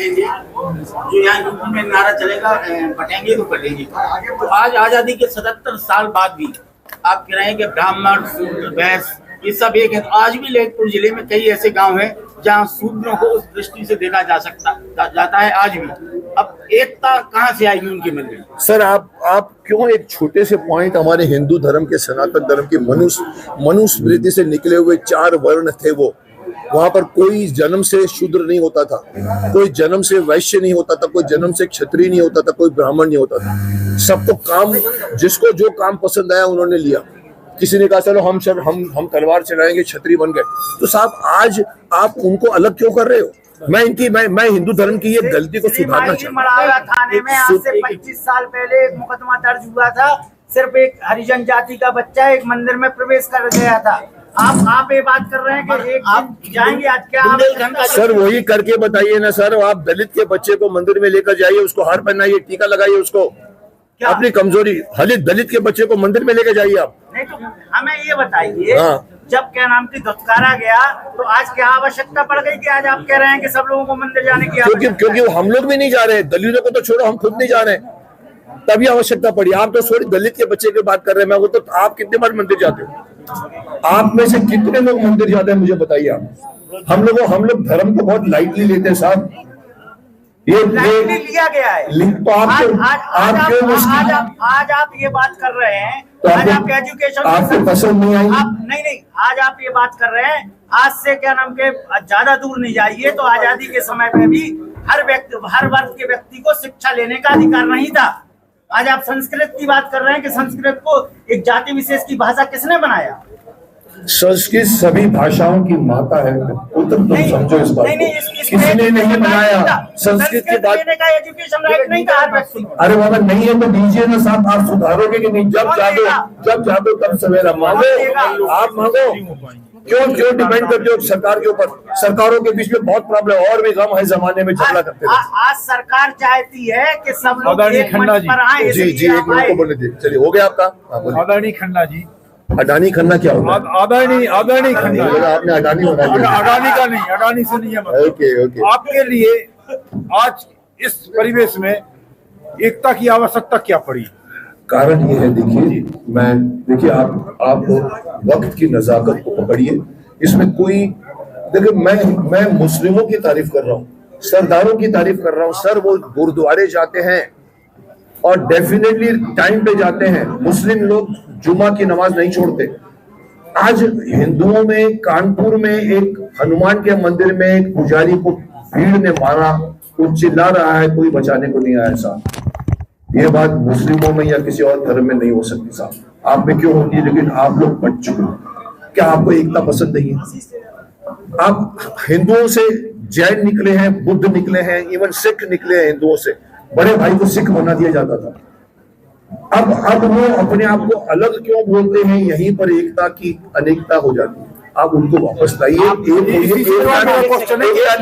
कटेंगे, जो यहाँ यूपी में नारा चलेगा कटेंगे तो कटेंगे। तो आज आजादी के 77 साल बाद भी आप कह रहे हैं कि ब्राह्मण शूद्र वैश्य ये सब एक है। तो आज भी ललितपुर जिले में कई ऐसे गांव हैं जहां शूद्रों को उस दृष्टि से देखा जाता है आज भी। अब एकता कहां से आएगी उनके मन में? सर आप क्यों एक छोटे से पॉइंट, हमारे हिंदू धर्म के, सनातन धर्म के मनुस्मृति से निकले हुए 4 वर्ण थे, वो वहां पर कोई जन्म से शूद्र नहीं होता था, कोई जन्म से वैश्य नहीं होता था, कोई जन्म से क्षत्रिय नहीं होता था, कोई ब्राह्मण नहीं होता था। सबको काम, जिसको जो काम पसंद आया उन्होंने लिया। किसी ने कहा चलो हम तलवार चलाएंगे, क्षत्रिय बन गए। तो साहब आज आप उनको अलग क्यों कर रहे हो? मैं हिंदू धर्म की ये गलती को सुधारना चाहता हूँ। थाने में आज से 25 साल पहले एक मुकदमा दर्ज हुआ था। सिर्फ एक हरिजन जाति का बच्चा एक मंदिर में प्रवेश कर गया था। आप ये बात कर रहे हैं कि एक आप जाएंगे आज क्या? सर वही करके बताइए ना सर। आप दलित के बच्चे को मंदिर में लेकर जाइए, उसको हार पहनाइए, टीका लगाइए, उसको अपनी कमजोरी, दलित के बच्चे को मंदिर में लेकर जाइए आप। नहीं तो हमें ये बताइए, जब क्या नाम की धुतकारा गया तो आज क्या आवश्यकता पड़ गई कि आज आप कह रहे हैं कि सब लोगों को मंदिर जाने की? क्योंकि हम लोग भी नहीं जा रहे, दलितों को तो छोड़ो, हम खुद नहीं जा रहे, तभी आवश्यकता पड़ी। आप तो सॉरी दलित के बच्चे की बात कर रहे हैं, मैं वो तो आप कितने बार मंदिर जाते हो? आप में से कितने लोग मंदिर जाते हैं मुझे बताइए आप। हम लोग धर्म को बहुत लाइटली लेते हैं साहब। ये लिया गया है तो आज आप ये बात कर रहे हैं, तो आज आपके एजुकेशन आपको पसंद नहीं आई? नहीं, आज आप ये बात कर रहे हैं। आज से क्या नाम के ज्यादा दूर नहीं जाइए तो आजादी के समय में भी हर वर्ग के व्यक्ति को शिक्षा लेने का अधिकार नहीं था। आज आप संस्कृत की बात कर रहे हैं कि संस्कृत को एक जाति विशेष की भाषा किसने बनाया? संस्कृत सभी भाषाओं की माता है, तुम समझो इस बात को। किसने नहीं बनाया संस्कृत की बात? एजुकेशन राइट नहीं था हर व्यक्ति को। अरे बाबा नहीं है तो दीजिए ना साहब, आप सुधारोगे कि नहीं? जब जागो तब सवेरा। मांगो, आप मांगो। क्यों डिपेंड करते हो सरकार के ऊपर? सरकारों के बीच में बहुत प्रॉब्लम, और भी गम है जमाने में झगड़ा करते हैं। आज सरकार चाहती है कि सब लोग एक मंच पर आए। जी एक मिनट को बोलने दीजिए। चलिए हो गया आपका। अडानी खन्ना जी। अडानी खन्ना क्या होगा? अडानी खन्ना। आपने अडानी बना दिया। अडानी का नहीं, अडानी से नहीं है मतलब। ओके। आपके लिए आज इस परिवेश में एकता की आवश्यकता क्या पड़ी? कारण ये है, देखिए आप वक्त की नजाकत को पकड़िए। इसमें कोई देखिए, मैं मुस्लिमों की तारीफ कर रहा हूँ, सरदारों की तारीफ कर रहा हूँ। सर वो गुरुद्वारे जाते हैं और डेफिनेटली टाइम पे जाते हैं। मुस्लिम लोग जुमा की नमाज नहीं छोड़ते। आज हिंदुओं में कानपुर में एक हनुमान के मंदिर में एक पुजारी को भीड़ ने मारा, वो चिल्ला रहा है, कोई बचाने को नहीं आया साहब। ये बात मुस्लिमों में या किसी और धर्म में नहीं हो सकती साहब। आप में क्यों होती है? लेकिन आप लोग बच चुके हो। क्या आपको एकता पसंद नहीं है? आप हिंदुओं से जैन निकले हैं, बुद्ध निकले हैं, इवन सिख निकले हैं। हिंदुओं से बड़े भाई को सिख बना दिया जाता था। अब वो अपने आप को अलग क्यों बोलते हैं? यहीं पर एकता की अनेकता हो जाती है। आप उनको वापस लाइए।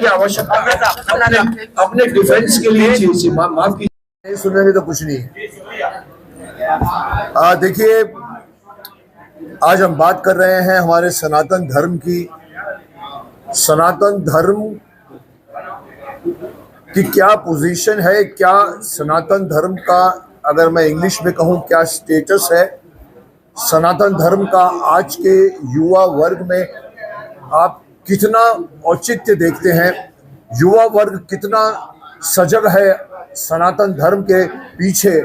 आवश्यकता अपने डिफेंस के लिए माफ कीजिए, नहीं सुनेंगे तो कुछ नहीं। देखिए आज हम बात कर रहे हैं हमारे सनातन धर्म की। सनातन धर्म की क्या पोजीशन है, क्या सनातन धर्म का, अगर मैं इंग्लिश में कहूँ, क्या स्टेटस है सनातन धर्म का आज के युवा वर्ग में? आप कितना औचित्य देखते हैं? युवा वर्ग कितना सजग है सनातन धर्म के पीछे,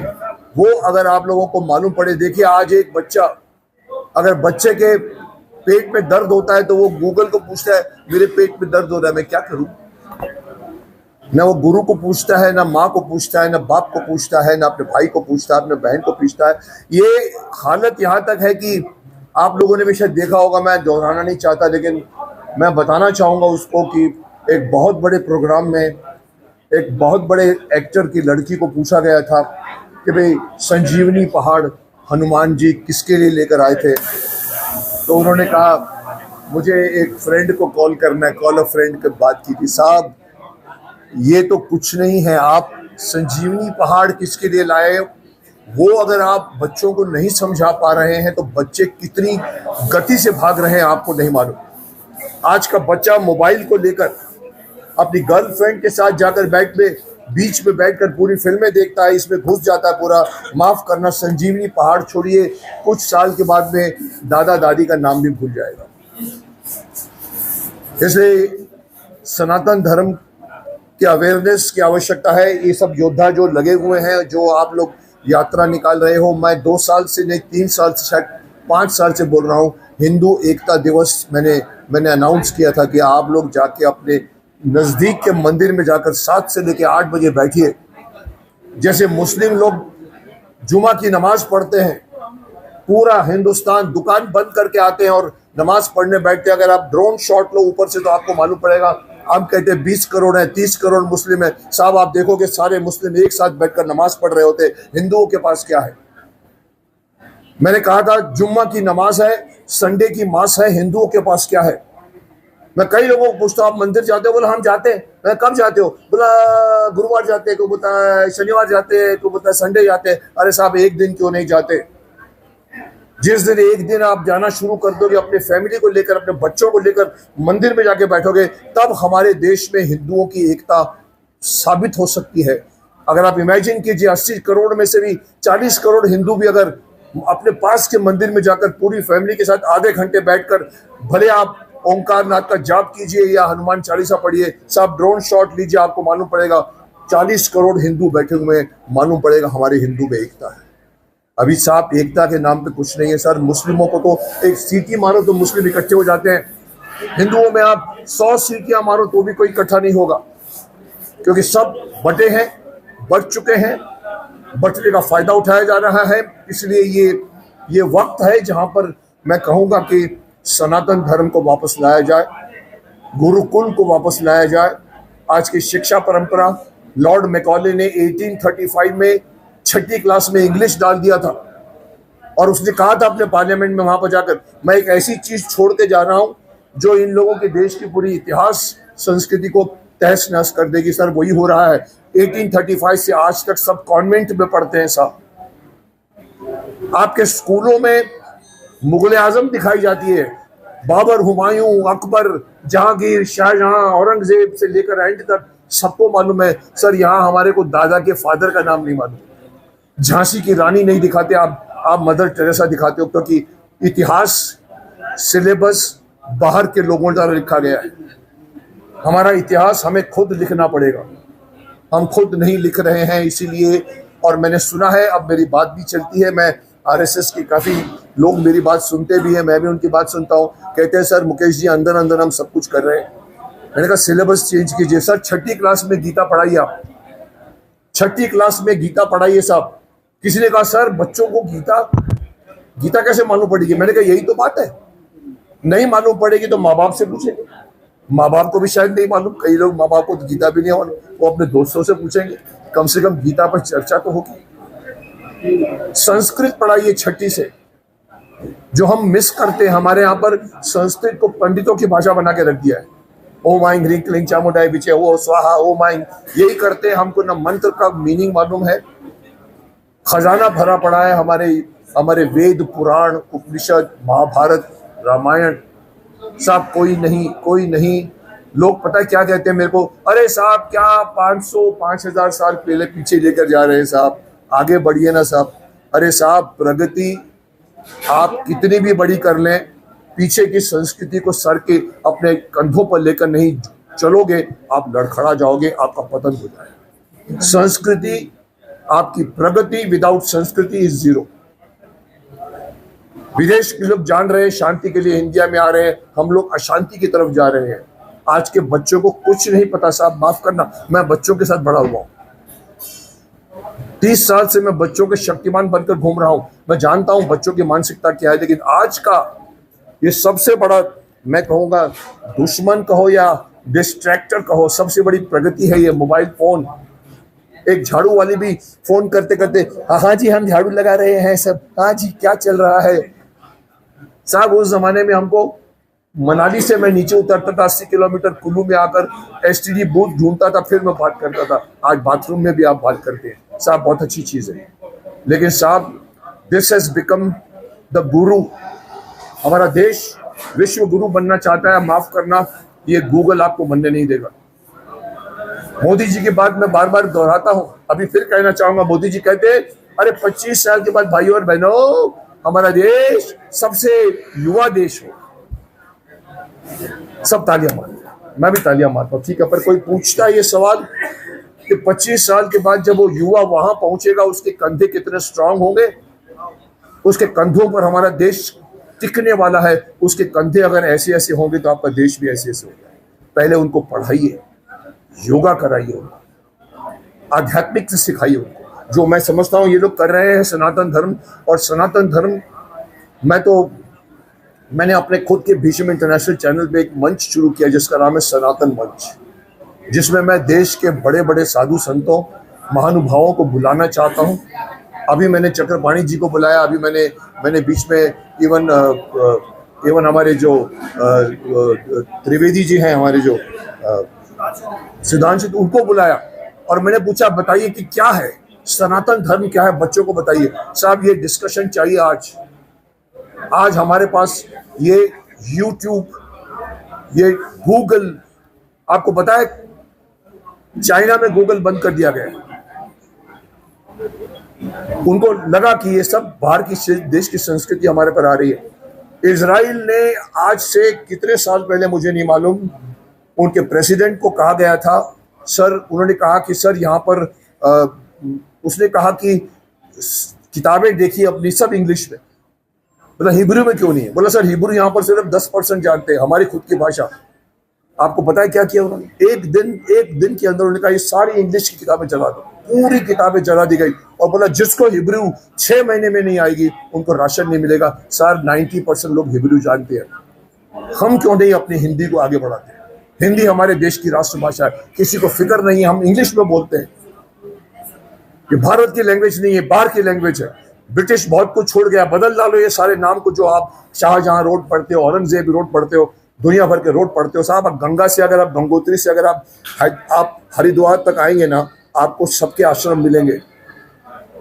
वो अगर आप लोगों को मालूम पड़े। देखिए आज एक बच्चा, अगर बच्चे के पेट में दर्द होता है तो वो गूगल को पूछता है मेरे पेट में दर्द हो रहा है, मैं क्या करूं? ना वो गुरु को पूछता है, ना माँ को पूछता है, ना बाप को पूछता है, ना अपने भाई को पूछता है, अपने बहन को पूछता है। ये हालत यहाँ तक है कि आप लोगों ने भी शायद देखा होगा, मैं दोहराना नहीं चाहता लेकिन मैं बताना चाहूँगा उसको कि एक बहुत बड़े प्रोग्राम में एक बहुत बड़े एक्टर की लड़की को पूछा गया था कि भाई संजीवनी पहाड़ हनुमान जी किसके लिए लेकर आए थे? तो उन्होंने कहा मुझे एक फ्रेंड को कॉल करना है, कॉल अ फ्रेंड की बात की थी। साहब ये तो कुछ नहीं है, आप संजीवनी पहाड़ किसके लिए लाए? वो अगर आप बच्चों को नहीं समझा पा रहे हैं तो बच्चे कितनी गति से भाग रहे हैं आपको नहीं मालूम। आज का बच्चा मोबाइल को लेकर अपनी गर्लफ्रेंड के साथ जाकर बीच में बैठकर पूरी फिल्में देखता है, इसमें घुस जाता है पूरा। माफ करना, संजीवनी पहाड़ छोड़िए, कुछ साल के बाद में दादा दादी का नाम भी भूल जाएगा। इसलिए सनातन धर्म की अवेयरनेस की आवश्यकता है। ये सब योद्धा जो लगे हुए हैं, जो आप लोग यात्रा निकाल रहे हो, मैं 2 साल से नहीं 3 साल से शायद 5 साल से बोल रहा हूँ, हिंदू एकता दिवस मैंने अनाउंस किया था कि आप लोग जाके अपने नज़दीक के मंदिर में जाकर 7 से लेकर 8 बजे बैठिए। जैसे मुस्लिम लोग जुमा की नमाज पढ़ते हैं, पूरा हिंदुस्तान दुकान बंद करके आते हैं और नमाज पढ़ने बैठते हैं। अगर आप ड्रोन शॉट लो ऊपर से तो आपको मालूम पड़ेगा। हम कहते हैं 20 करोड़ है, 30 करोड़ मुस्लिम है, साहब आप देखोगे सारे मुस्लिम एक साथ बैठकर नमाज पढ़ रहे होते। हिंदुओं के पास क्या है? मैंने कहा था जुम्मा की नमाज है, संडे की मास है, हिंदुओं के पास क्या है? मैं कई लोगों को पूछता हूँ, आप मंदिर जाते हो? बोला हम जाते हैं। मैं कब जाते हो? बोला गुरुवार जाते हैं, कोई बोलता है शनिवार जाते हैं, कोई बोलता है संडे जाते हैं। अरे साहब एक दिन क्यों नहीं जाते? जिस दिन एक दिन आप जाना शुरू कर दोगे, अपने फैमिली को लेकर, अपने बच्चों को लेकर मंदिर में जाके बैठोगे, तब हमारे देश में हिंदुओं की एकता साबित हो सकती है। अगर आप इमेजिन कीजिए 80 करोड़ में से भी 40 करोड़ हिंदू भी अगर अपने पास के मंदिर में जाकर पूरी फैमिली के साथ आधे घंटे बैठकर, भले आप ओंकार नाथ का जाप कीजिए या हनुमान चालीसा पढ़िए, साहब ड्रोन शॉट लीजिए, आपको मालूम पड़ेगा 40 करोड़ हिंदू बैठे हुए हैं, मालूम पड़ेगा हमारे हिंदू में एकता है। अभी साहब एकता के नाम पे कुछ नहीं है सर। मुस्लिमों को तो एक सीटी मारो तो मुस्लिम इकट्ठे हो जाते हैं, हिंदुओं में आप 100 सीटियां मारो तो भी कोई इकट्ठा नहीं होगा, क्योंकि सब बटे हैं, बढ़ चुके हैं, बटने का फायदा उठाया जा रहा है। इसलिए ये वक्त है जहां पर मैं कहूँगा कि सनातन धर्म को वापस लाया जाए, गुरुकुल को वापस लाया जाए। आज की शिक्षा परंपरा, लॉर्ड मैकॉले ने 1835 में 6ठी क्लास में इंग्लिश डाल दिया था और उसने कहा था अपने पार्लियामेंट में वहां पर जाकर, मैं एक ऐसी चीज छोड़ के जा रहा हूं जो इन लोगों के देश की पूरी इतिहास संस्कृति को तहस नहस कर देगी। सर वही हो रहा है। 1835 से आज तक सब कॉन्वेंट में पढ़ते हैं साहब। आपके स्कूलों में मुगल आजम दिखाई जाती है, बाबर, हुमायूं, अकबर, जहांगीर, शाहजहां, औरंगजेब से लेकर एंड तक सबको मालूम है। सर यहाँ हमारे को दादा के फादर का नाम नहीं मालूम, झांसी की रानी नहीं दिखाते, आप मदर टेरेसा दिखाते हो, क्योंकि इतिहास सिलेबस बाहर के लोगों द्वारा लिखा गया है। हमारा इतिहास हमें खुद लिखना पड़ेगा, हम खुद नहीं लिख रहे हैं। इसीलिए, और मैंने सुना है, अब मेरी बात भी चलती है, मैं आरएसएस की काफ़ी लोग मेरी बात सुनते भी हैं, मैं भी उनकी बात सुनता हूँ। कहते हैं सर मुकेश जी अंदर अंदर हम सब कुछ कर रहे हैं। मैंने कहा सिलेबस चेंज कीजिए। सर 6ठी क्लास में गीता पढ़ाइए, आप 6ठी क्लास में गीता पढ़ाइए साहब। किसी ने कहा सर बच्चों को गीता कैसे मालूम पड़ेगी? मैंने कहा यही तो बात है, नहीं मालूम पड़ेगी तो माँ बाप से पूछेंगे, माँ बाप को भी शायद नहीं मालूम, कई लोग माँ बाप को तो गीता भी नहीं मालूम, वो अपने दोस्तों से पूछेंगे, कम से कम गीता पर चर्चा तो होगी। संस्कृत पढ़ाइए 6ठी से, जो हम मिस करते हैं। हमारे यहाँ पर संस्कृत को पंडितों की भाषा बना के रख दिया है। ओम आइं ह्रीं क्लीं चामुंडाय विचे वो स्वाहा, ओम आइं, यही करते हैं। हमको न मंत्र का मीनिंग मालूम है, खजाना भरा पड़ा है हमारे वेद, पुराण, उपनिषद, महाभारत, रामायण, साहब कोई नहीं। लोग पता है क्या कहते हैं मेरे को, अरे साहब क्या 500-5000 साल पहले पीछे लेकर जा रहे हैं साहब, आगे बढ़िए ना साहब। अरे साहब प्रगति आप कितनी भी बड़ी कर लें, पीछे की संस्कृति को सर के अपने कंधों पर लेकर नहीं चलोगे, आप लड़खड़ा जाओगे, आपका पतन हो जाएगा। संस्कृति, आपकी प्रगति विदाउट संस्कृति इज जीरो। विदेश के लोग जान रहे हैं शांति के लिए, इंडिया में आ रहे हैं, हम लोग अशांति की तरफ जा रहे हैं। आज के बच्चों को कुछ नहीं पता साहब, माफ करना, मैं बच्चों के साथ बड़ा हुआ हूं, 30 साल से मैं बच्चों के शक्तिमान बनकर घूम रहा हूं। मैं जानता हूं बच्चों की मानसिकता क्या है, लेकिन आज का ये सबसे बड़ा, मैं कहूंगा दुश्मन कहो या डिस्ट्रैक्टर कहो, सबसे बड़ी प्रगति है ये मोबाइल फोन। एक झाड़ू वाली भी फोन करते करते, हाँ जी हम झाड़ू लगा रहे हैं सब, हाँ जी क्या चल रहा है साहब। उस जमाने में हमको मनाली से मैं नीचे उतरता था 80 किलोमीटर, कुल्लू में आकर एसटीडी बूथ ढूंढता था, फिर मैं बात करता था। आज बाथरूम में भी आप बात करते हैं साहब, बहुत अच्छी चीज है। लेकिन साहब दिस हैज बिकम द गुरु। हमारा देश विश्व गुरु बनना चाहता है, माफ करना ये गूगल आपको बनने नहीं देगा। मोदी जी की बात मैं बार बार दोहराता हूं, अभी फिर कहना चाहूंगा। मोदी जी कहते हैं अरे 25 साल के बाद भाइयों और बहनों हमारा देश सबसे युवा देश हो। सब तालियां मारते हैं, मैं भी तालियां मारता हूं, ठीक है। पर कोई पूछता है ये सवाल कि 25 साल के बाद जब वो युवा वहां पहुंचेगा उसके कंधे कितने स्ट्रांग होंगे, उसके कंधों पर हमारा देश टिकने वाला है। उसके कंधे अगर ऐसे ऐसे होंगे तो आपका देश भी ऐसे ऐसे होगा। पहले उनको पढ़ाइए, योगा कराइए, उनको आध्यात्मिक से सिखाइए उनको। जो मैं समझता हूँ ये लोग कर रहे हैं सनातन धर्म, और सनातन धर्म मैंने अपने खुद के भीष्म इंटरनेशनल चैनल पे एक मंच शुरू किया जिसका नाम है सनातन मंच, जिसमें मैं देश के बड़े बड़े साधु संतों महानुभावों को बुलाना चाहता हूँ। अभी मैंने चक्रपाणी जी को बुलाया, अभी मैंने बीच में इवन हमारे जो त्रिवेदी जी हैं, हमारे जो सिद्धांत, उनको बुलाया और मैंने पूछा बताइए कि क्या है सनातन धर्म, क्या है, बच्चों को बताइए। साहब ये डिस्कशन चाहिए आज हमारे पास ये YouTube, ये गूगल, आपको पता है चाइना में गूगल बंद कर दिया गया। उनको लगा कि ये सब बाहर की देश की संस्कृति हमारे पर आ रही है। इजराइल ने आज से कितने साल पहले मुझे नहीं मालूम, उनके प्रेसिडेंट को कहा गया था सर, उन्होंने कहा कि सर यहाँ पर उसने कहा कि किताबें देखिए अपनी सब इंग्लिश में, मतलब हिब्रू में क्यों नहीं है। बोला सर हिब्रू यहाँ पर सिर्फ 10% जानते हैं, हमारी खुद की भाषा। आपको पता है क्या किया उन्होंने? एक दिन के अंदर उन्होंने कहा ये सारी इंग्लिश की किताबें जला दो, पूरी किताबें जला दी गई और बोला जिसको हिब्रू 6 महीने में नहीं आएगी उनको राशन नहीं मिलेगा। सर 90% लोग हिब्रू जानते हैं, हम क्यों नहीं अपनी हिंदी को आगे बढ़ाते? हिंदी हमारे देश की राष्ट्रभाषा है, किसी को फिक्र नहीं है, हम इंग्लिश में बोलते हैं। ये भारत की लैंग्वेज नहीं है, बाहर की लैंग्वेज है। ब्रिटिश बहुत कुछ छोड़ गया, बदल डालो ये सारे नाम को। जो आप शाहजहां रोड पढ़ते हो, औरंगजेब रोड पढ़ते हो, दुनिया भर के रोड पढ़ते हो साहब, आप गंगा से अगर आप गंगोत्री से अगर आप हरिद्वार तक आएंगे ना, आपको सबके आश्रम मिलेंगे।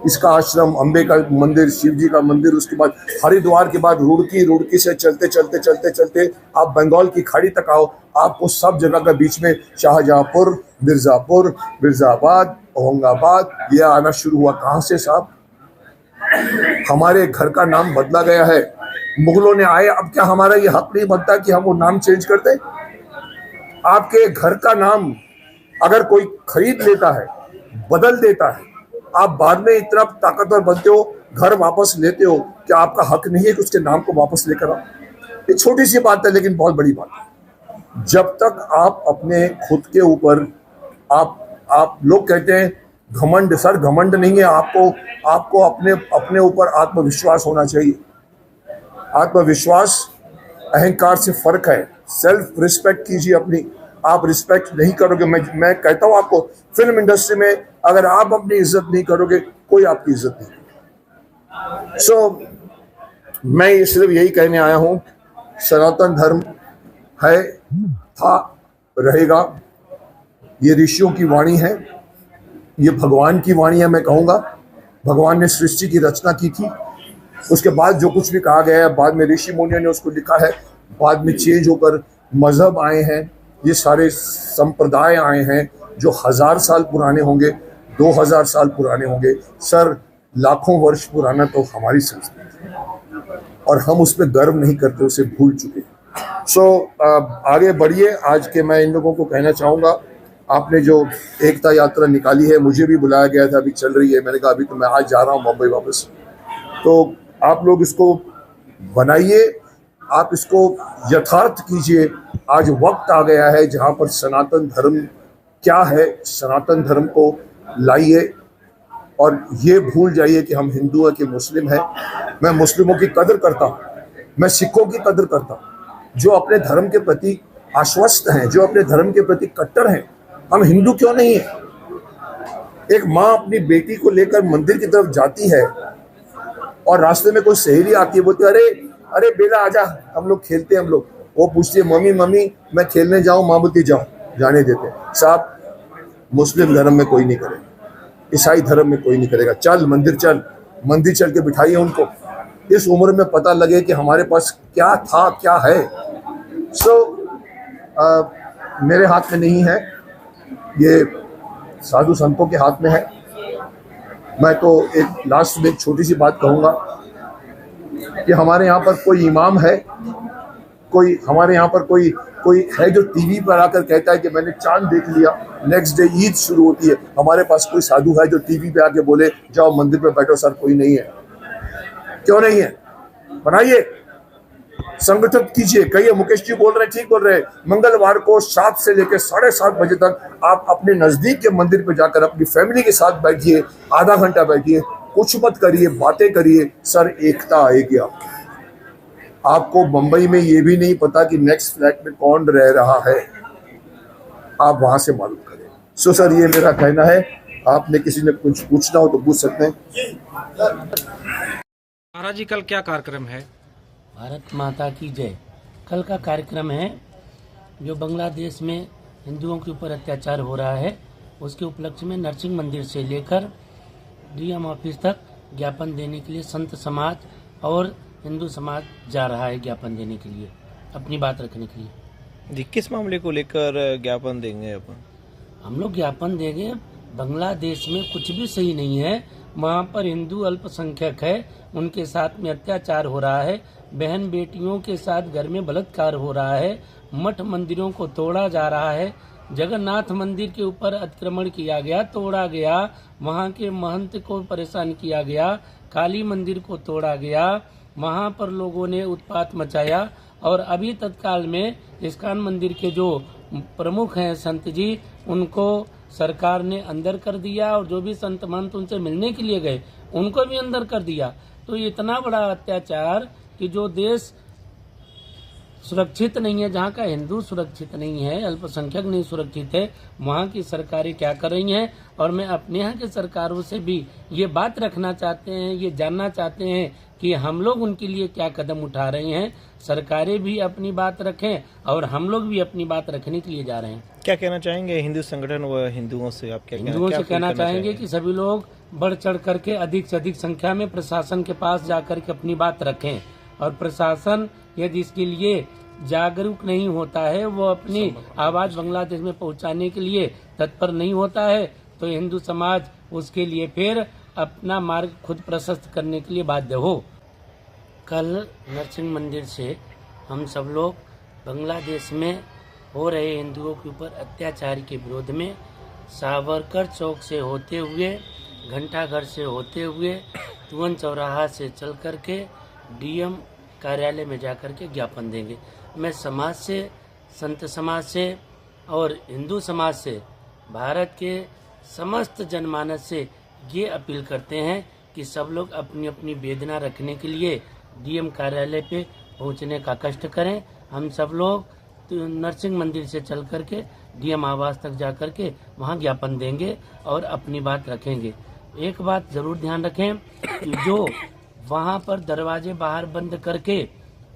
इसका आश्रम, अम्बे का मंदिर, शिव जी का मंदिर, उसके बाद हरिद्वार के बाद रुड़की से चलते चलते आप बंगाल की खाड़ी तक आओ, आपको सब जगह का बीच में शाहजहांपुर, मिर्जापुर, मिर्जाबाद, औरंगाबाद, ये आना शुरू हुआ। कहाँ से साहब? हमारे घर का नाम बदला गया है, मुगलों ने आए। अब क्या हमारा ये हक नहीं बनता कि हम वो नाम चेंज कर दें? आपके घर का नाम अगर कोई खरीद लेता है, बदल देता है, आप बाद में इतना ताकतवर बनते हो, घर वापस लेते हो, क्या आपका हक नहीं है कि उसके नाम को वापस लेकर आओ? ये छोटी सी बात है लेकिन बहुत बड़ी बात है। जब तक आप अपने खुद के ऊपर आप लोग कहते हैं घमंड, सर घमंड नहीं है, आपको अपने ऊपर आत्मविश्वास होना चाहिए। आत्मविश्वास अहंकार से फर्क है। सेल्फ रिस्पेक्ट कीजिए अपनी। आप रिस्पेक्ट नहीं करोगे, मैं कहता हूं आपको, फिल्म इंडस्ट्री में अगर आप अपनी इज्जत नहीं करोगे कोई आपकी इज्जत नहीं करेगा। सो मैं सिर्फ यही कहने आया हूं, सनातन धर्म है, था, रहेगा। ये ऋषियों की वाणी है, ये भगवान की वाणी है। मैं कहूँगा भगवान ने सृष्टि की रचना की थी, उसके बाद जो कुछ भी कहा गया है बाद में ऋषि मुनियों ने उसको लिखा है, बाद में चेंज होकर मजहब आए हैं, ये सारे संप्रदाय आए हैं जो 1000 साल पुराने होंगे, 2000 साल पुराने होंगे। सर लाखों वर्ष पुराना तो हमारी संस्कृति है और हम उस पर गर्व नहीं करते, उसे भूल चुके। सो आगे बढ़िए। आज के मैं इन लोगों को कहना चाहूँगा, आपने जो एकता यात्रा निकाली है, मुझे भी बुलाया गया था, अभी चल रही है। मैंने कहा अभी तो मैं आज जा रहा हूँ मुंबई वापस, तो आप लोग इसको बनाइए, आप इसको यथार्थ कीजिए। आज वक्त आ गया है जहाँ पर सनातन धर्म क्या है, सनातन धर्म को लाइए और ये भूल जाइए कि हम हिंदू हैं कि मुस्लिम हैं। मैं मुस्लिमों की कदर करता हूँ, मैं सिखों की कदर करता हूँ, जो अपने धर्म के प्रति आश्वस्त हैं, जो अपने धर्म के प्रति कट्टर हैं। हम हिंदू क्यों नहीं है? एक माँ अपनी बेटी को लेकर मंदिर की तरफ जाती है और रास्ते में कोई सहेली आती है, बोलती है अरे बेटा आजा, हम लोग खेलते हैं। हम लोग, वो पूछती है मम्मी मैं खेलने जाऊँ? माँ बोलती जाओ, जाने देते। साहब मुस्लिम धर्म में कोई नहीं करेगा, ईसाई धर्म में कोई नहीं करेगा। चल मंदिर चल के बिठाइए उनको, इस उम्र में पता लगे कि हमारे पास क्या था क्या है। सो मेरे हाथ में नहीं है, ये साधु संतों के हाथ में है। मैं तो एक लास्ट में एक छोटी सी बात कहूँगा कि हमारे यहाँ पर कोई इमाम है, कोई हमारे यहाँ पर कोई है जो टीवी पर आकर कहता है कि मैंने चांद देख लिया, नेक्स्ट डे ईद शुरू होती है। हमारे पास कोई साधु है जो टीवी पे आके बोले जाओ मंदिर पे बैठो? सर कोई नहीं है। क्यों नहीं है? बनाइए, संगठित कीजिए, कहिए मुकेश जी बोल रहे, ठीक बोल रहे, मंगलवार को 7 से लेकर 7:30 बजे तक आप अपने नजदीक के मंदिर पे जाकर अपनी फैमिली के साथ बैठिए, आधा घंटा बैठिए, कुछ मत करिए, बातें करिए, सर एकता आएगी आपकी। आपको मुंबई में ये भी नहीं पता कि नेक्स्ट फ्लैट में कौन रह रहा है, आप वहां से मालूम करें। सो सर ये मेरा कहना है, आपने किसी ने कुछ पूछना हो तो पूछ सकते हैं। महाराज जी कल क्या कार्यक्रम है? भारत माता की जय। कल का कार्यक्रम है जो बांग्लादेश में हिंदुओं के ऊपर अत्याचार हो रहा है, उसके उपलक्ष्य में नरसिंह मंदिर से लेकर डीएम ऑफिस तक ज्ञापन देने के लिए संत समाज और हिंदू समाज जा रहा है ज्ञापन देने के लिए, अपनी बात रखने के लिए। जी किस मामले को लेकर ज्ञापन देंगे अपन? हम लोग ज्ञापन देंगे, बांग्लादेश में कुछ भी सही नहीं है, वहाँ पर हिंदू अल्पसंख्यक है, उनके साथ में अत्याचार हो रहा है, बहन बेटियों के साथ घर में बलात्कार हो रहा है, मठ मंदिरों को तोड़ा जा रहा है, जगन्नाथ मंदिर के ऊपर अतिक्रमण किया गया, तोड़ा गया, वहाँ के महंत को परेशान किया गया, काली मंदिर को तोड़ा गया, वहाँ पर लोगों ने उत्पात मचाया। और अभी तत्काल में इस्कॉन मंदिर के जो प्रमुख हैं संत जी, उनको सरकार ने अंदर कर दिया, और जो भी संत महंत उनसे मिलने के लिए गए उनको भी अंदर कर दिया। तो इतना बड़ा अत्याचार कि जो देश सुरक्षित नहीं है, जहाँ का हिंदू सुरक्षित नहीं है, अल्पसंख्यक नहीं सुरक्षित है, वहाँ की सरकारें क्या कर रही हैं। और मैं अपने यहाँ की सरकारों से भी ये बात रखना चाहते हैं, ये जानना चाहते हैं कि हम लोग उनके लिए क्या कदम उठा रहे हैं। सरकारें भी अपनी बात रखें और हम लोग भी अपनी बात रखने के लिए जा रहे हैं। क्या कहना चाहेंगे हिंदू संगठन व हिंदुओं से? आप क्या हिंदुओं से कहना चाहेंगे कि सभी लोग बढ़ चढ़ करके अधिक से अधिक संख्या में प्रशासन के पास जाकर के अपनी बात रखें, और प्रशासन यदि इसके लिए जागरूक नहीं होता है, वो अपनी आवाज बांग्लादेश में पहुंचाने के लिए तत्पर नहीं होता है, तो हिंदू समाज उसके लिए फिर अपना मार्ग खुद प्रशस्त करने के लिए बाध्य हो। कल नरसिंह मंदिर से हम सब लोग बांग्लादेश में हो रहे हिंदुओं के ऊपर अत्याचार के विरोध में सावरकर चौक से होते हुए, घंटाघर से होते हुए, तुवन चौराहा से चल करके डीएम कार्यालय में जाकर के ज्ञापन देंगे। मैं समाज से, संत समाज से और हिंदू समाज से, भारत के समस्त जनमानस से ये अपील करते हैं कि सब लोग अपनी अपनी वेदना रखने के लिए डीएम कार्यालय पे पहुंचने का कष्ट करें। हम सब लोग नरसिंह मंदिर से चल करके डीएम आवास तक जा करके वहाँ ज्ञापन देंगे और अपनी बात रखेंगे। एक बात जरूर ध्यान रखें कि जो वहाँ पर दरवाजे बाहर बंद करके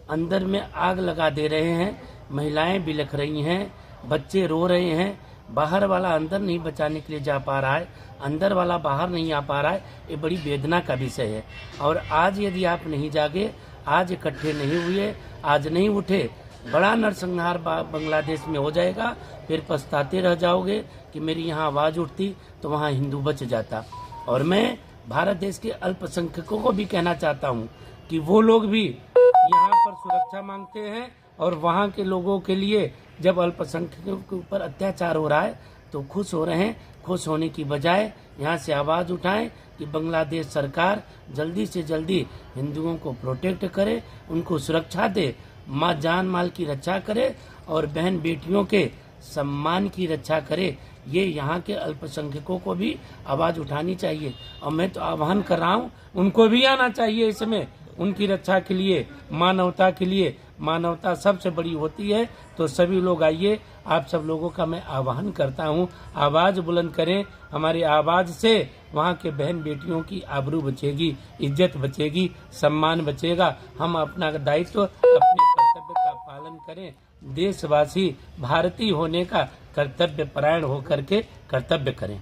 अंदर में आग लगा दे रहे हैं, महिलाएं बिलख रही हैं, बच्चे रो रहे हैं, बाहर वाला अंदर नहीं बचाने के लिए जा पा रहा है, अंदर वाला बाहर नहीं आ पा रहा है, ये बड़ी वेदना का विषय है। और आज यदि आप नहीं जागे, आज इकट्ठे नहीं हुए, आज नहीं उठे, बड़ा नरसंहार बांग्लादेश में हो जाएगा। फिर पछताते रह जाओगे कि मेरी यहाँ आवाज़ उठती तो वहाँ हिंदू बच जाता। और मैं भारत देश के अल्पसंख्यकों को भी कहना चाहता हूँ कि वो लोग भी यहाँ पर सुरक्षा मांगते हैं, और वहाँ के लोगों के लिए जब अल्पसंख्यकों के ऊपर अत्याचार हो रहा है तो खुश हो रहे हैं। खुश होने की बजाय यहाँ से आवाज़ उठाएं कि बांग्लादेश सरकार जल्दी से जल्दी हिंदुओं को प्रोटेक्ट करे, उनको सुरक्षा दे, माँ जान माल की रक्षा करे और बहन बेटियों के सम्मान की रक्षा करे। ये यहाँ के अल्पसंख्यकों को भी आवाज़ उठानी चाहिए, और मैं तो आह्वान कर रहा हूँ उनको भी आना चाहिए इसमें, उनकी रक्षा के लिए, मानवता के लिए। मानवता सबसे बड़ी होती है, तो सभी लोग आइए। आप सब लोगों का मैं आह्वान करता हूँ, आवाज़ बुलंद करें। हमारी आवाज़ से वहाँ के बहन बेटियों की आबरू बचेगी, इज्जत बचेगी, सम्मान बचेगा। हम अपना दायित्व, अपने कर्तव्य का पालन करें। देशवासी भारतीय होने का कर्तव्य परायण होकर के कर्तव्य करें।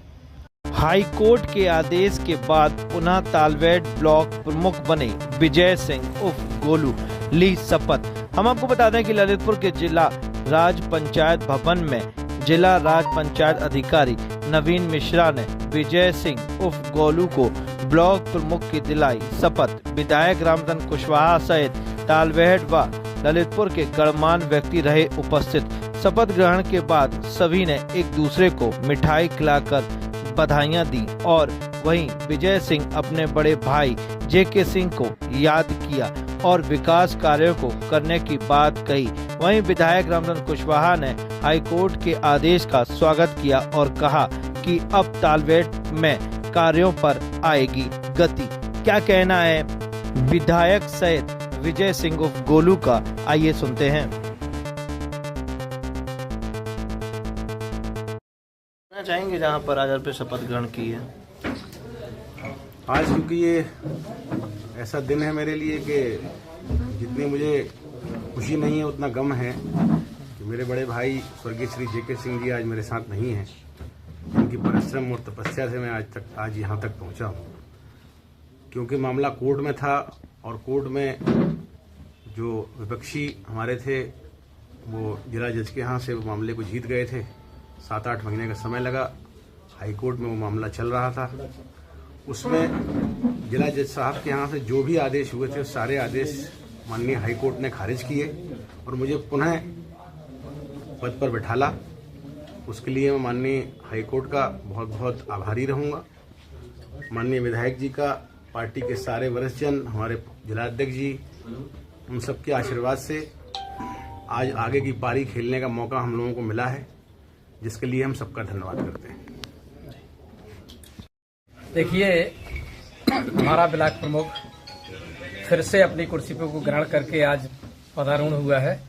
हाई कोर्ट के आदेश के बाद पुनः तालवेट ब्लॉक प्रमुख बने विजय सिंह उर्फ गोलू ली शपथ। हम आपको बता दें कि ललितपुर के जिला राज पंचायत भवन में जिला राज पंचायत अधिकारी नवीन मिश्रा ने विजय सिंह उर्फ गोलू को ब्लॉक प्रमुख की दिलाई शपथ। विधायक रामचंद्र कुशवाहा सहित तालबेहट व ललितपुर के गणमान्य व्यक्ति रहे उपस्थित। शपथ ग्रहण के बाद सभी ने एक दूसरे को मिठाई खिलाकर बधाइयां दी और वहीं विजय सिंह अपने बड़े भाई जेके सिंह को याद किया और विकास कार्यों को करने की बात कही। वहीं विधायक रामचंद्र कुशवाहा ने हाईकोर्ट के आदेश का स्वागत किया और कहा कि अब तालबेहट में कार्यों पर आएगी गति। क्या कहना है विधायक सहित विजय सिंह उर्फ गोलू का, आइए सुनते हैं। चाहेंगे जहां पर आज पे शपथ ग्रहण की है आज, क्योंकि ये ऐसा दिन है मेरे लिए कि जितनी मुझे खुशी नहीं है उतना गम है कि मेरे बड़े भाई स्वर्गीय श्री जेके सिंह जी आज मेरे साथ नहीं हैं। इनकी परिश्रम और तपस्या से मैं आज यहाँ तक पहुँचा हूँ, क्योंकि मामला कोर्ट में था और कोर्ट में जो विपक्षी हमारे थे वो जिला जज के यहाँ से वो मामले को जीत गए थे। 7-8 महीने का समय लगा, हाई कोर्ट में वो मामला चल रहा था। उसमें जिला जज साहब के यहाँ से जो भी आदेश हुए थे सारे आदेश माननीय हाई कोर्ट ने खारिज किए और मुझे पुनः पद पर बैठाला। उसके लिए मैं माननीय हाई कोर्ट का बहुत बहुत आभारी रहूँगा। माननीय विधायक जी का, पार्टी के सारे वरिष्ठजन, हमारे जिलाध्यक्ष जी, उन सबके आशीर्वाद से आज आगे की पारी खेलने का मौका हम लोगों को मिला है, जिसके लिए हम सबका धन्यवाद करते हैं। देखिए, हमारा ब्लॉक प्रमुख फिर से अपनी कुर्सी पर को ग्रहण करके आज पदारूढ़ हुआ है।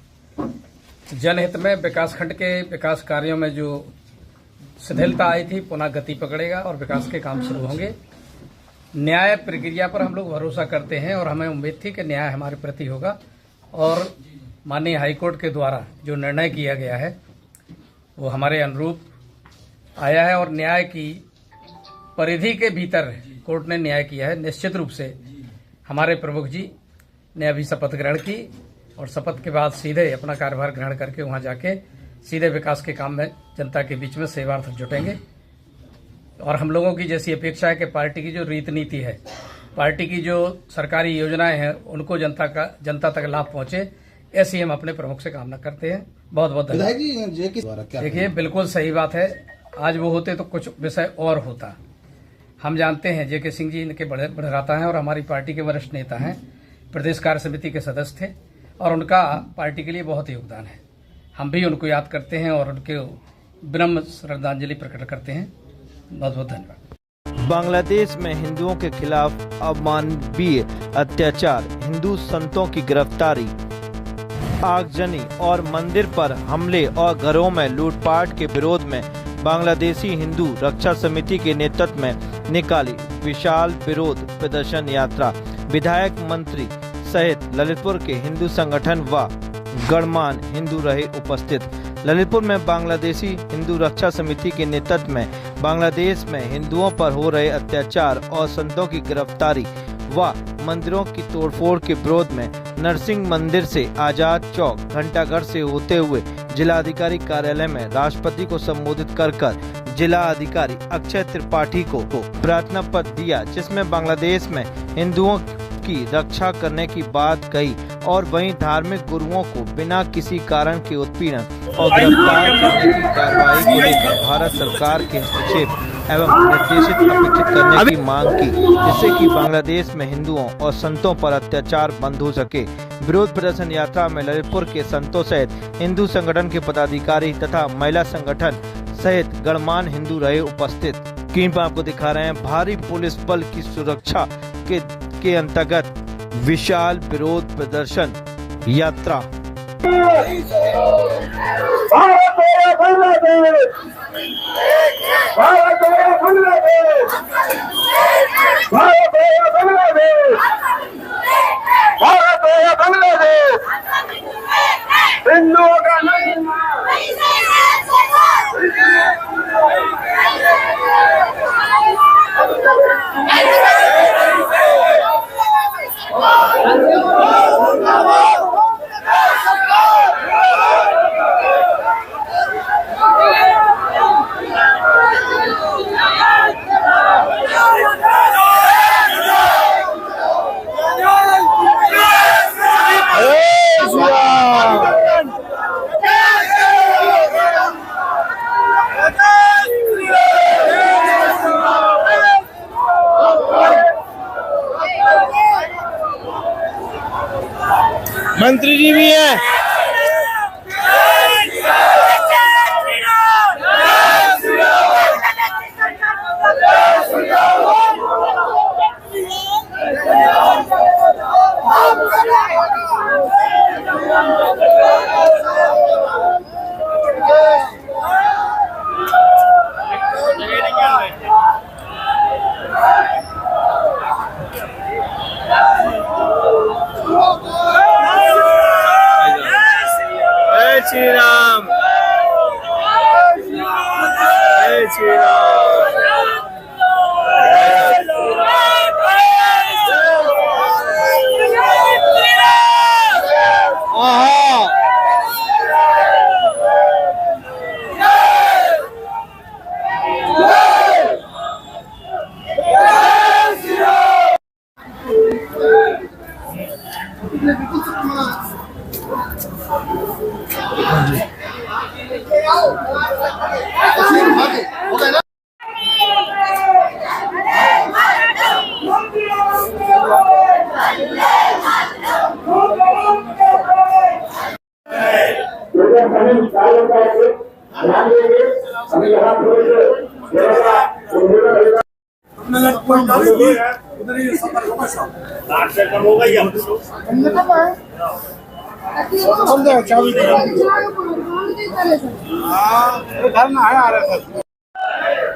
जनहित में विकासखंड के विकास कार्यों में जो शिथिलता आई थी पुनः गति पकड़ेगा और विकास के काम शुरू होंगे। न्याय प्रक्रिया पर हम लोग भरोसा करते हैं और हमें उम्मीद थी कि न्याय हमारे प्रति होगा और माननीय हाईकोर्ट के द्वारा जो निर्णय किया गया है वो हमारे अनुरूप आया है और न्याय की परिधि के भीतर कोर्ट ने न्याय किया है। निश्चित रूप से हमारे प्रमुख जी ने अभी शपथ ग्रहण की और शपथ के बाद सीधे अपना कार्यभार ग्रहण करके वहां जाके सीधे विकास के काम में जनता के बीच में सेवार्थ जुटेंगे। और हम लोगों की जैसी अपेक्षा है कि पार्टी की जो रीत नीति है, पार्टी की जो सरकारी योजनाएं हैं उनको जनता तक लाभ पहुंचे, ऐसी हम अपने प्रमुख से कामना करते हैं। बहुत बहुत धन्यवाद। देखिए, बिल्कुल सही बात है। आज वो होते तो कुछ विषय और होता। हम जानते हैं जेके सिंह जी इनके बड़े भ्राता हैं और हमारी पार्टी के वरिष्ठ नेता हैं, प्रदेश कार्य समिति के सदस्य थे और उनका पार्टी के लिए बहुत योगदान है। हम भी उनको याद करते हैं और उनके विनम्र श्रद्धांजलि प्रकट करते हैं। बहुत बहुत धन्यवाद। बांग्लादेश में हिंदुओं के खिलाफ अमानवीय अत्याचार, हिंदू संतों की गिरफ्तारी, आगजनी और मंदिर पर हमले और घरों में लूटपाट के विरोध में बांग्लादेशी हिंदू रक्षा समिति के नेतृत्व में निकाली विशाल विरोध प्रदर्शन यात्रा। विधायक, मंत्री सहित ललितपुर के हिंदू संगठन व गणमान्य हिंदू रहे उपस्थित। ललितपुर में बांग्लादेशी हिंदू रक्षा समिति के नेतृत्व में बांग्लादेश में हिंदुओं पर हो रहे अत्याचार और संतों की गिरफ्तारी व मंदिरों की तोड़फोड़ के विरोध में नरसिंह मंदिर से आजाद चौक, घंटाघर से होते हुए जिलाधिकारी कार्यालय में राष्ट्रपति को संबोधित कर जिला अधिकारी अक्षय त्रिपाठी को प्रार्थना पत्र दिया, जिसमें बांग्लादेश में हिंदुओं की रक्षा करने की बात कही और वहीं धार्मिक गुरुओं को बिना किसी कारण के उत्पीड़न और गिरफ्तार करने की कार्रवाई को लेकर भारत सरकार के हस्तक्षेप एवं निर्देशित अपेक्षित करने की मांग की, जिससे कि बांग्लादेश में हिंदुओं और संतों पर अत्याचार बंद हो सके। विरोध प्रदर्शन यात्रा में ललितपुर के संतों सहित हिंदू संगठन के पदाधिकारी तथा महिला संगठन सहित गणमान्य हिंदू रहे उपस्थित। स्क्रीन पर आपको दिखा रहे हैं भारी पुलिस बल की सुरक्षा के अंतर्गत विशाल विरोध प्रदर्शन यात्रा। मंत्री जी भी है। जय श्री राम, जय श्री राम।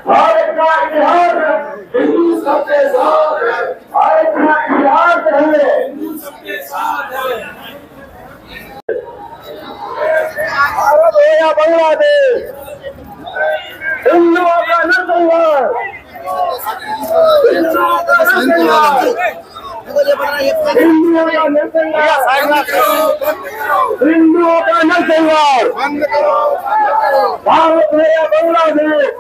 भारत का इतिहास हिंदू सबके साथ है। भारत का इतिहास है हिंदू सबके साथ है। भारत हो या बांग्लादेश, हिंदुओं का नरसंहार, हिंदुओं का नरसंहार, हिंदुओं का नरसंहार। भारत हो या बांग्लादेश।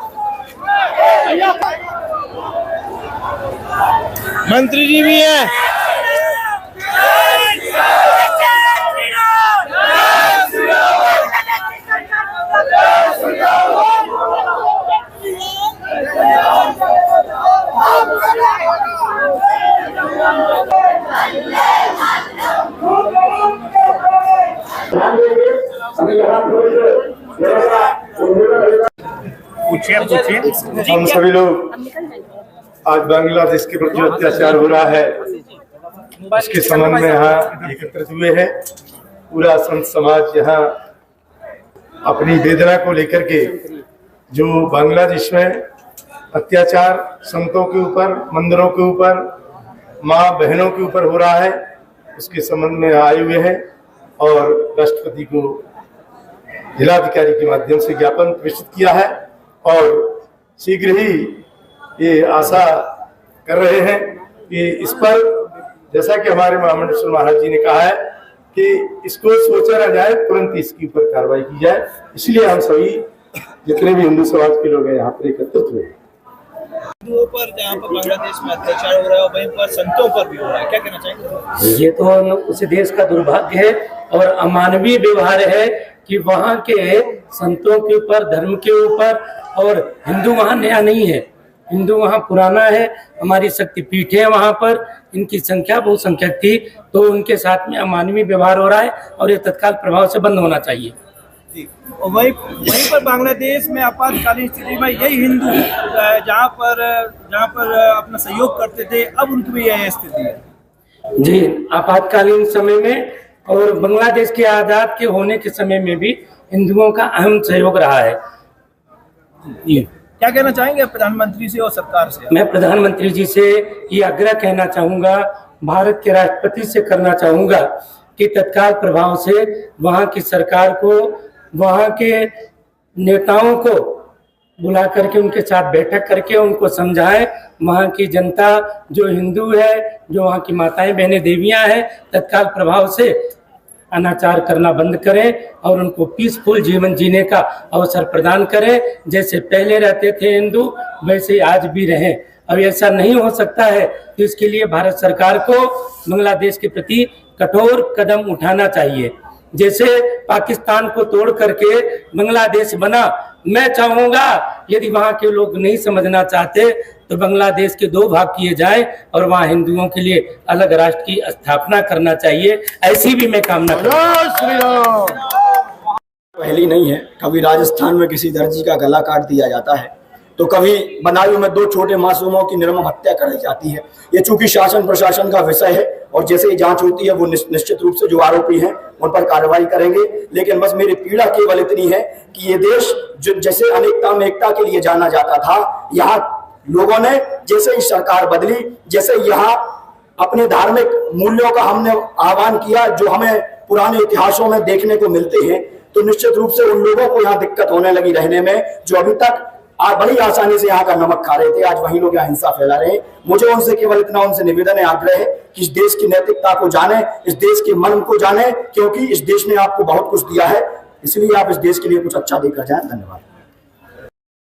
मंत्री जी भी है। हम सभी लोग आज बांग्लादेश के प्रति जो अत्याचार हो रहा है उसके संबंध में यहाँ एकत्रित हुए हैं। पूरा संत समाज यहाँ अपनी वेदना को लेकर के जो बांग्लादेश में अत्याचार संतों के ऊपर, मंदिरों के ऊपर, माँ बहनों के ऊपर हो रहा है उसके संबंध में आए हुए हैं और राष्ट्रपति को जिलाधिकारी के माध्यम से ज्ञापन प्रेषित किया है और शीघ्र ही ये आशा कर रहे हैं कि इस पर, जैसा कि हमारे महामंडलेश्वर महाराज जी ने कहा है कि इसको सोचा न जाए, तुरंत इसके ऊपर कार्रवाई की जाए। इसलिए हम सभी जितने भी हिंदू समाज के लोग हैं यहाँ पर एकत्रित हुए। हिंदुओं पर जहाँ पर बांग्लादेश में अत्याचार हो रहा है वहीं पर संतों पर भी हो रहा है, क्या कहना चाहेंगे? ये तो उस देश का दुर्भाग्य है और अमानवीय व्यवहार है कि वहाँ के संतों के ऊपर, धर्म के ऊपर, और हिंदू वहाँ नया नहीं है, हिंदू वहाँ पुराना है। हमारी शक्तिपीठ है वहाँ पर, इनकी संख्या बहुसंख्यक थी, तो उनके साथ में अमानवीय व्यवहार हो रहा है और ये तत्काल प्रभाव से बंद होना चाहिए। वहीं पर बांग्लादेश में आपातकालीन स्थिति में यही हिंदू जहाँ पर अपना सहयोग करते थे, अब उनकी भी यह स्थिति है। जी, आपातकालीन समय में और बांग्लादेश के आजाद के होने के समय में भी हिंदुओं का अहम सहयोग रहा है। क्या कहना चाहेंगे प्रधानमंत्री से और सरकार से? मैं प्रधानमंत्री जी से ये आग्रह कहना चाहूँगा, भारत के राष्ट्रपति से करना चाहूँगा कि तत्काल प्रभाव से वहाँ की सरकार को, वहाँ के नेताओं को बुला करके उनके साथ बैठक करके उनको समझाएं, वहाँ की जनता जो हिंदू है, जो वहाँ की माताएं बहनें देवियाँ हैं, तत्काल प्रभाव से अनाचार करना बंद करें और उनको पीसफुल जीवन जीने का अवसर प्रदान करें। जैसे पहले रहते थे हिंदू, वैसे आज भी रहें। अब ऐसा नहीं हो सकता है तो इसके लिए भारत सरकार को बांग्लादेश के प्रति कठोर कदम उठाना चाहिए। जैसे पाकिस्तान को तोड़ करके बांग्लादेश बना, मैं चाहूँगा यदि वहाँ के लोग नहीं समझना चाहते तो बांग्लादेश के 2 भाग किए जाए और वहाँ हिंदुओं के लिए अलग राष्ट्र की स्थापना करना चाहिए, ऐसी भी मैं कामना करता हूं। पहली नहीं है, कभी राजस्थान में किसी दर्जी का गला काट दिया जाता है, तो कभी बदायूं में 2 छोटे मासूमों की निर्मम हत्या कर दी जाती है। ये चूंकि शासन प्रशासन का विषय है और जैसे ही जांच होती है वो निश्चित रूप से जो आरोपी हैं उन पर कार्रवाई करेंगे। लेकिन बस मेरी पीड़ा केवल इतनी है कि ये देश जो जैसे अनेकता में एकता के लिए जाना जाता था, यहाँ लोगों ने जैसे ही सरकार बदली, जैसे यहाँ अपने धार्मिक मूल्यों का हमने आह्वान किया जो हमें पुराने इतिहासों में देखने को मिलते हैं, तो निश्चित रूप से उन लोगों को यहाँ दिक्कत होने लगी रहने में जो अभी तक आज बड़ी आसानी से यहाँ का नमक खा रहे थे, आज वही लोग यहाँ हिंसा फैला रहे हैं। मुझे उनसे केवल इतना उनसे निवेदन है, आग्रह है कि इस देश की नैतिकता को जाने, इस देश के मन को जाने, क्योंकि इस देश ने आपको बहुत कुछ दिया है, इसलिए आप इस देश के लिए कुछ अच्छा देकर जाएं। धन्यवाद।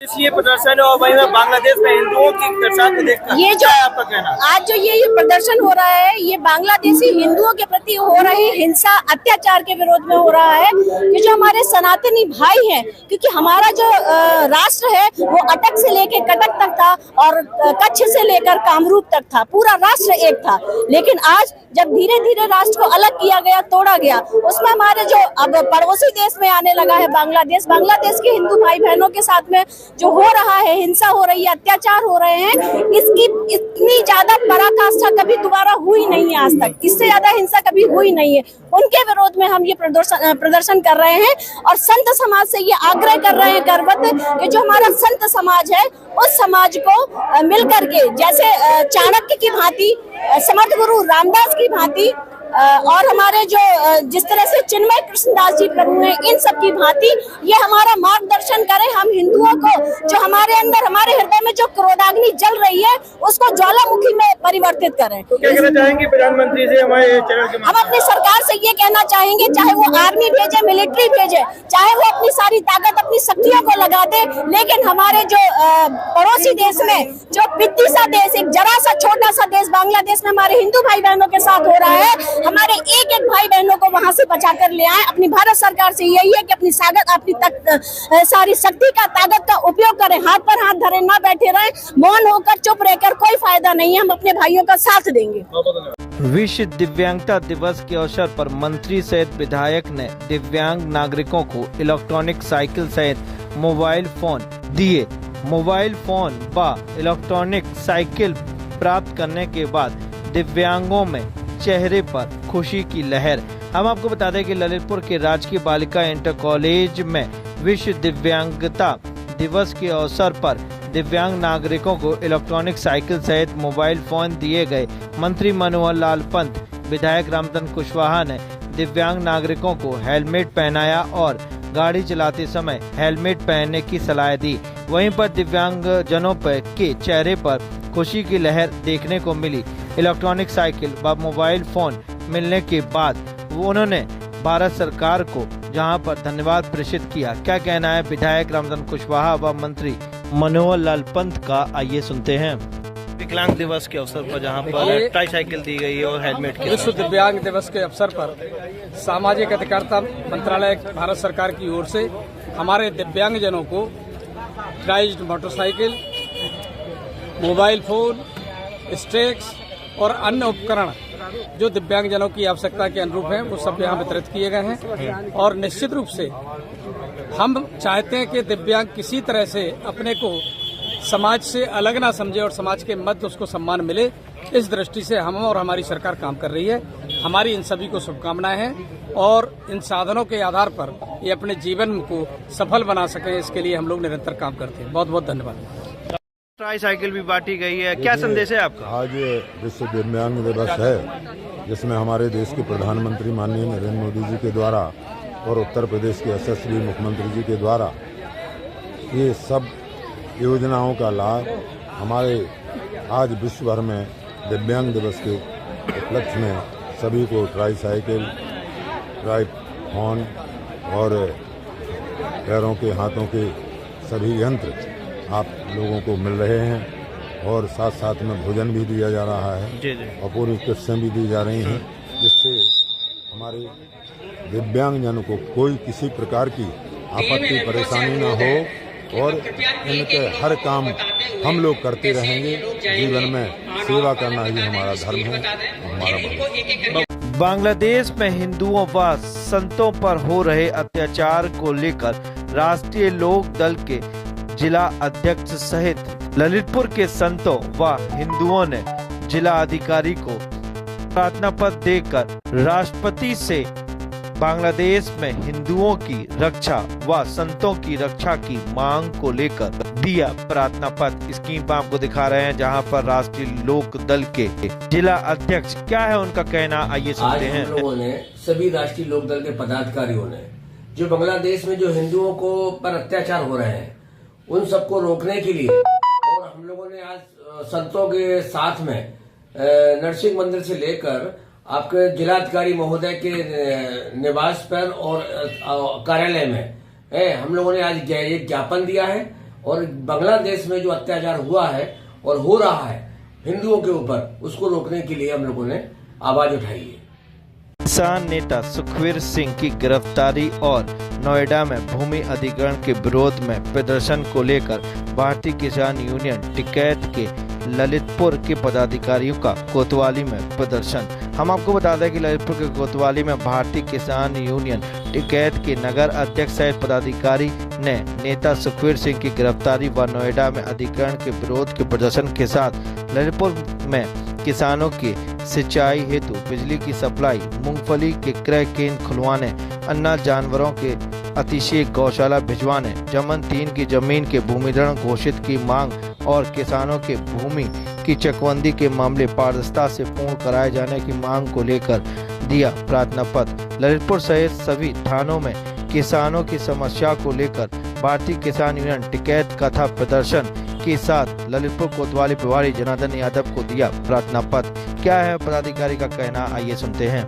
इसलिए प्रदर्शन और वही बांग्लादेश में हिंदुओं की दर्शात को देखकर ये जो आपका कहना आज जो ये प्रदर्शन हो रहा है, ये बांग्लादेशी हिंदुओं के प्रति हो रही हिंसा अत्याचार के विरोध में हो रहा है। कि जो हमारे सनातनी भाई हैं, क्योंकि हमारा जो राष्ट्र है वो अटक से लेकर कटक तक था और कच्छ से लेकर कामरूप तक था, पूरा राष्ट्र एक था। लेकिन आज जब धीरे धीरे राष्ट्र को अलग किया गया, तोड़ा गया, उसमें हमारे जो अब पड़ोसी देश में आने लगा है बांग्लादेश के हिंदू भाई बहनों के साथ में जो हो रहा है, हिंसा हो रही है, अत्याचार हो रहे हैं, इसकी इतनी ज्यादा पराकाष्ठा कभी दोबारा हुई नहीं है आज तक, इससे ज्यादा हिंसा कभी हुई नहीं है। उनके विरोध में हम ये प्रदर्शन कर रहे हैं और संत समाज से ये आग्रह कर रहे हैं गर्वत कि जो हमारा संत समाज है उस समाज को मिलकर के, जैसे चाणक्य की भांति, समर्थ गुरु रामदास की भांति और हमारे जो जिस तरह से चिन्मय कृष्णदास जी प्रभु हैं, इन सब की भांति ये हमारा मार्गदर्शन करें। हम हिंदुओं को जो हमारे अंदर, हमारे हृदय में जो क्रोधाग्नि जल रही है उसको ज्वालामुखी में परिवर्तित करें। तो क्या कहना चाहेंगे प्रधानमंत्री से हमारे चैनल के? हम अपनी सरकार से ये कहना चाहेंगे, चाहे वो आर्मी भेजे, मिलिट्री भेजे, चाहे वो अपनी सारी ताकत, अपनी शक्तियों को लगा दे, लेकिन हमारे जो पड़ोसी देश में जो पिद्दी सा देश, एक जरा सा छोटा सा देश बांग्लादेश में हमारे हिंदू भाई बहनों के साथ हो रहा है, हमारे एक एक भाई बहनों को वहां से बचा कर ले आए। अपनी भारत सरकार से यही है कि अपनी सारी शक्ति का, ताकत का उपयोग करें, हाथ पर हाथ धरे, ना बैठे रहे, मौन होकर चुप रहकर कोई फायदा नहीं है। हम अपने भाइयों का साथ देंगे। विश्व दिव्यांगता दिवस के अवसर पर मंत्री सहित विधायक ने दिव्यांग नागरिकों को इलेक्ट्रॉनिक साइकिल सहित मोबाइल फोन दिए। मोबाइल फोन व इलेक्ट्रॉनिक साइकिल प्राप्त करने के बाद दिव्यांगों में चेहरे पर खुशी की लहर। हम आपको बता दें कि ललितपुर के राजकीय बालिका इंटर कॉलेज में विश्व दिव्यांगता दिवस के अवसर पर दिव्यांग नागरिकों को इलेक्ट्रॉनिक साइकिल सहित मोबाइल फोन दिए गए। मंत्री मनोहर लाल पंत, विधायक रामचंद्र कुशवाहा ने दिव्यांग नागरिकों को हेलमेट पहनाया और गाड़ी चलाते समय हेलमेट पहनने की सलाह दी। वहीं पर दिव्यांग जनों के चेहरे पर खुशी की लहर देखने को मिली। इलेक्ट्रॉनिक साइकिल व मोबाइल फोन मिलने के बाद उन्होंने भारत सरकार को जहां पर धन्यवाद प्रेषित किया। क्या कहना है विधायक रामचंद्र कुशवाहा व मंत्री मनोहर लाल पंत का, आइए सुनते हैं। विकलांग दिवस के अवसर पर जहां पर ट्राई साइकिल दी गई और हेलमेट के विश्व दिव्यांग दिवस के अवसर पर सामाजिक अधिकारिता मंत्रालय भारत सरकार की ओर से हमारे दिव्यांग जनों को ट्राइज्ड मोटरसाइकिल, मोबाइल फोन, स्टेक्स और अन्य उपकरण जो दिव्यांगजनों की आवश्यकता के अनुरूप हैं वो सब यहाँ वितरित किए गए हैं। और निश्चित रूप से हम चाहते हैं कि दिव्यांग किसी तरह से अपने को समाज से अलग ना समझे और समाज के मध्य उसको सम्मान मिले, इस दृष्टि से हम और हमारी सरकार काम कर रही है। हमारी इन सभी को शुभकामनाएं हैं और इन साधनों के आधार पर ये अपने जीवन को सफल बना सकें, इसके लिए हम लोग निरंतर काम करते हैं। बहुत बहुत धन्यवाद। ट्राई साइकिल भी बांटी गई है, क्या संदेश है आपका? आज विश्व दिव्यांग दिवस है, जिसमें हमारे देश के प्रधानमंत्री माननीय नरेंद्र मोदी जी के द्वारा और उत्तर प्रदेश के यशस्वी मुख्यमंत्री जी के द्वारा ये सब योजनाओं का लाभ हमारे आज विश्व भर में दिव्यांग दिवस के उपलक्ष्य में सभी को ट्राई साइकिल, ट्राई फोन और पैरों के, हाथों के सभी यंत्र आप लोगों को मिल रहे हैं और साथ साथ में भोजन भी दिया जा रहा है और पूरी किस्में भी दी जा रही हैं, जिससे हमारे दिव्यांगजन को कोई किसी प्रकार की आपत्ति परेशानी न हो और इनके हर काम हम लोग करते रहेंगे। जीवन में सेवा करना ही हमारा धर्म है, हमारा। बांग्लादेश में हिंदुओं व संतों पर हो रहे अत्याचार को लेकर राष्ट्रीय लोक दल के जिला अध्यक्ष सहित ललितपुर के संतों व हिंदुओं ने जिला अधिकारी को प्रार्थना पत्र देकर राष्ट्रपति से बांग्लादेश में हिंदुओं की रक्षा व संतों की रक्षा की मांग को लेकर दिया प्रार्थना पत्र। स्कीम पर आपको दिखा रहे हैं जहां पर राष्ट्रीय लोक दल के जिला अध्यक्ष क्या है उनका कहना, आइए सुनते हैं। लोगों ने, सभी राष्ट्रीय लोक दल के पदाधिकारियों ने जो बांग्लादेश में जो हिंदुओं को पर अत्याचार हो रहे हैं उन सबको रोकने के लिए, और हम लोगों ने आज संतों के साथ में नरसिंह मंदिर से लेकर आपके जिलाधिकारी महोदय के निवास पर और कार्यालय में हम लोगों ने आज एक ज्ञापन दिया है, और बांग्लादेश में जो अत्याचार हुआ है और हो रहा है हिंदुओं के ऊपर, उसको रोकने के लिए हम लोगों ने आवाज उठाई है। किसान नेता सुखवीर सिंह की गिरफ्तारी और नोएडा में भूमि अधिग्रहण के विरोध में प्रदर्शन को लेकर भारतीय किसान यूनियन टिकैत के ललितपुर के पदाधिकारियों का कोतवाली में प्रदर्शन। हम आपको बता दें कि ललितपुर के कोतवाली में भारतीय किसान यूनियन टिकैत के नगर अध्यक्ष सहित पदाधिकारी ने नेता सुखवीर सिंह की गिरफ्तारी व नोएडा में अधिग्रहण के विरोध के प्रदर्शन के साथ ललितपुर में किसानों के सिंचाई हेतु बिजली की सप्लाई, मूंगफली के क्रय केंद्र खुलवाने, अन्ना जानवरों के अतिशय गौशाला भिजवाने, जमन 3 की जमीन के भूमिधरण घोषित की मांग और किसानों के भूमि की चकबंदी के मामले पारदर्शिता से पूर्ण कराए जाने की मांग को लेकर दिया प्रार्थना पत्र। ललितपुर सहित सभी थानों में किसानों की समस्या को लेकर भारतीय किसान यूनियन टिकैत कथा प्रदर्शन के साथ ललितपुर कोतवाली प्रभारी जनार्दन यादव को दिया प्रार्थना पत्र। क्या है पदाधिकारी का कहना, आइए सुनते हैं।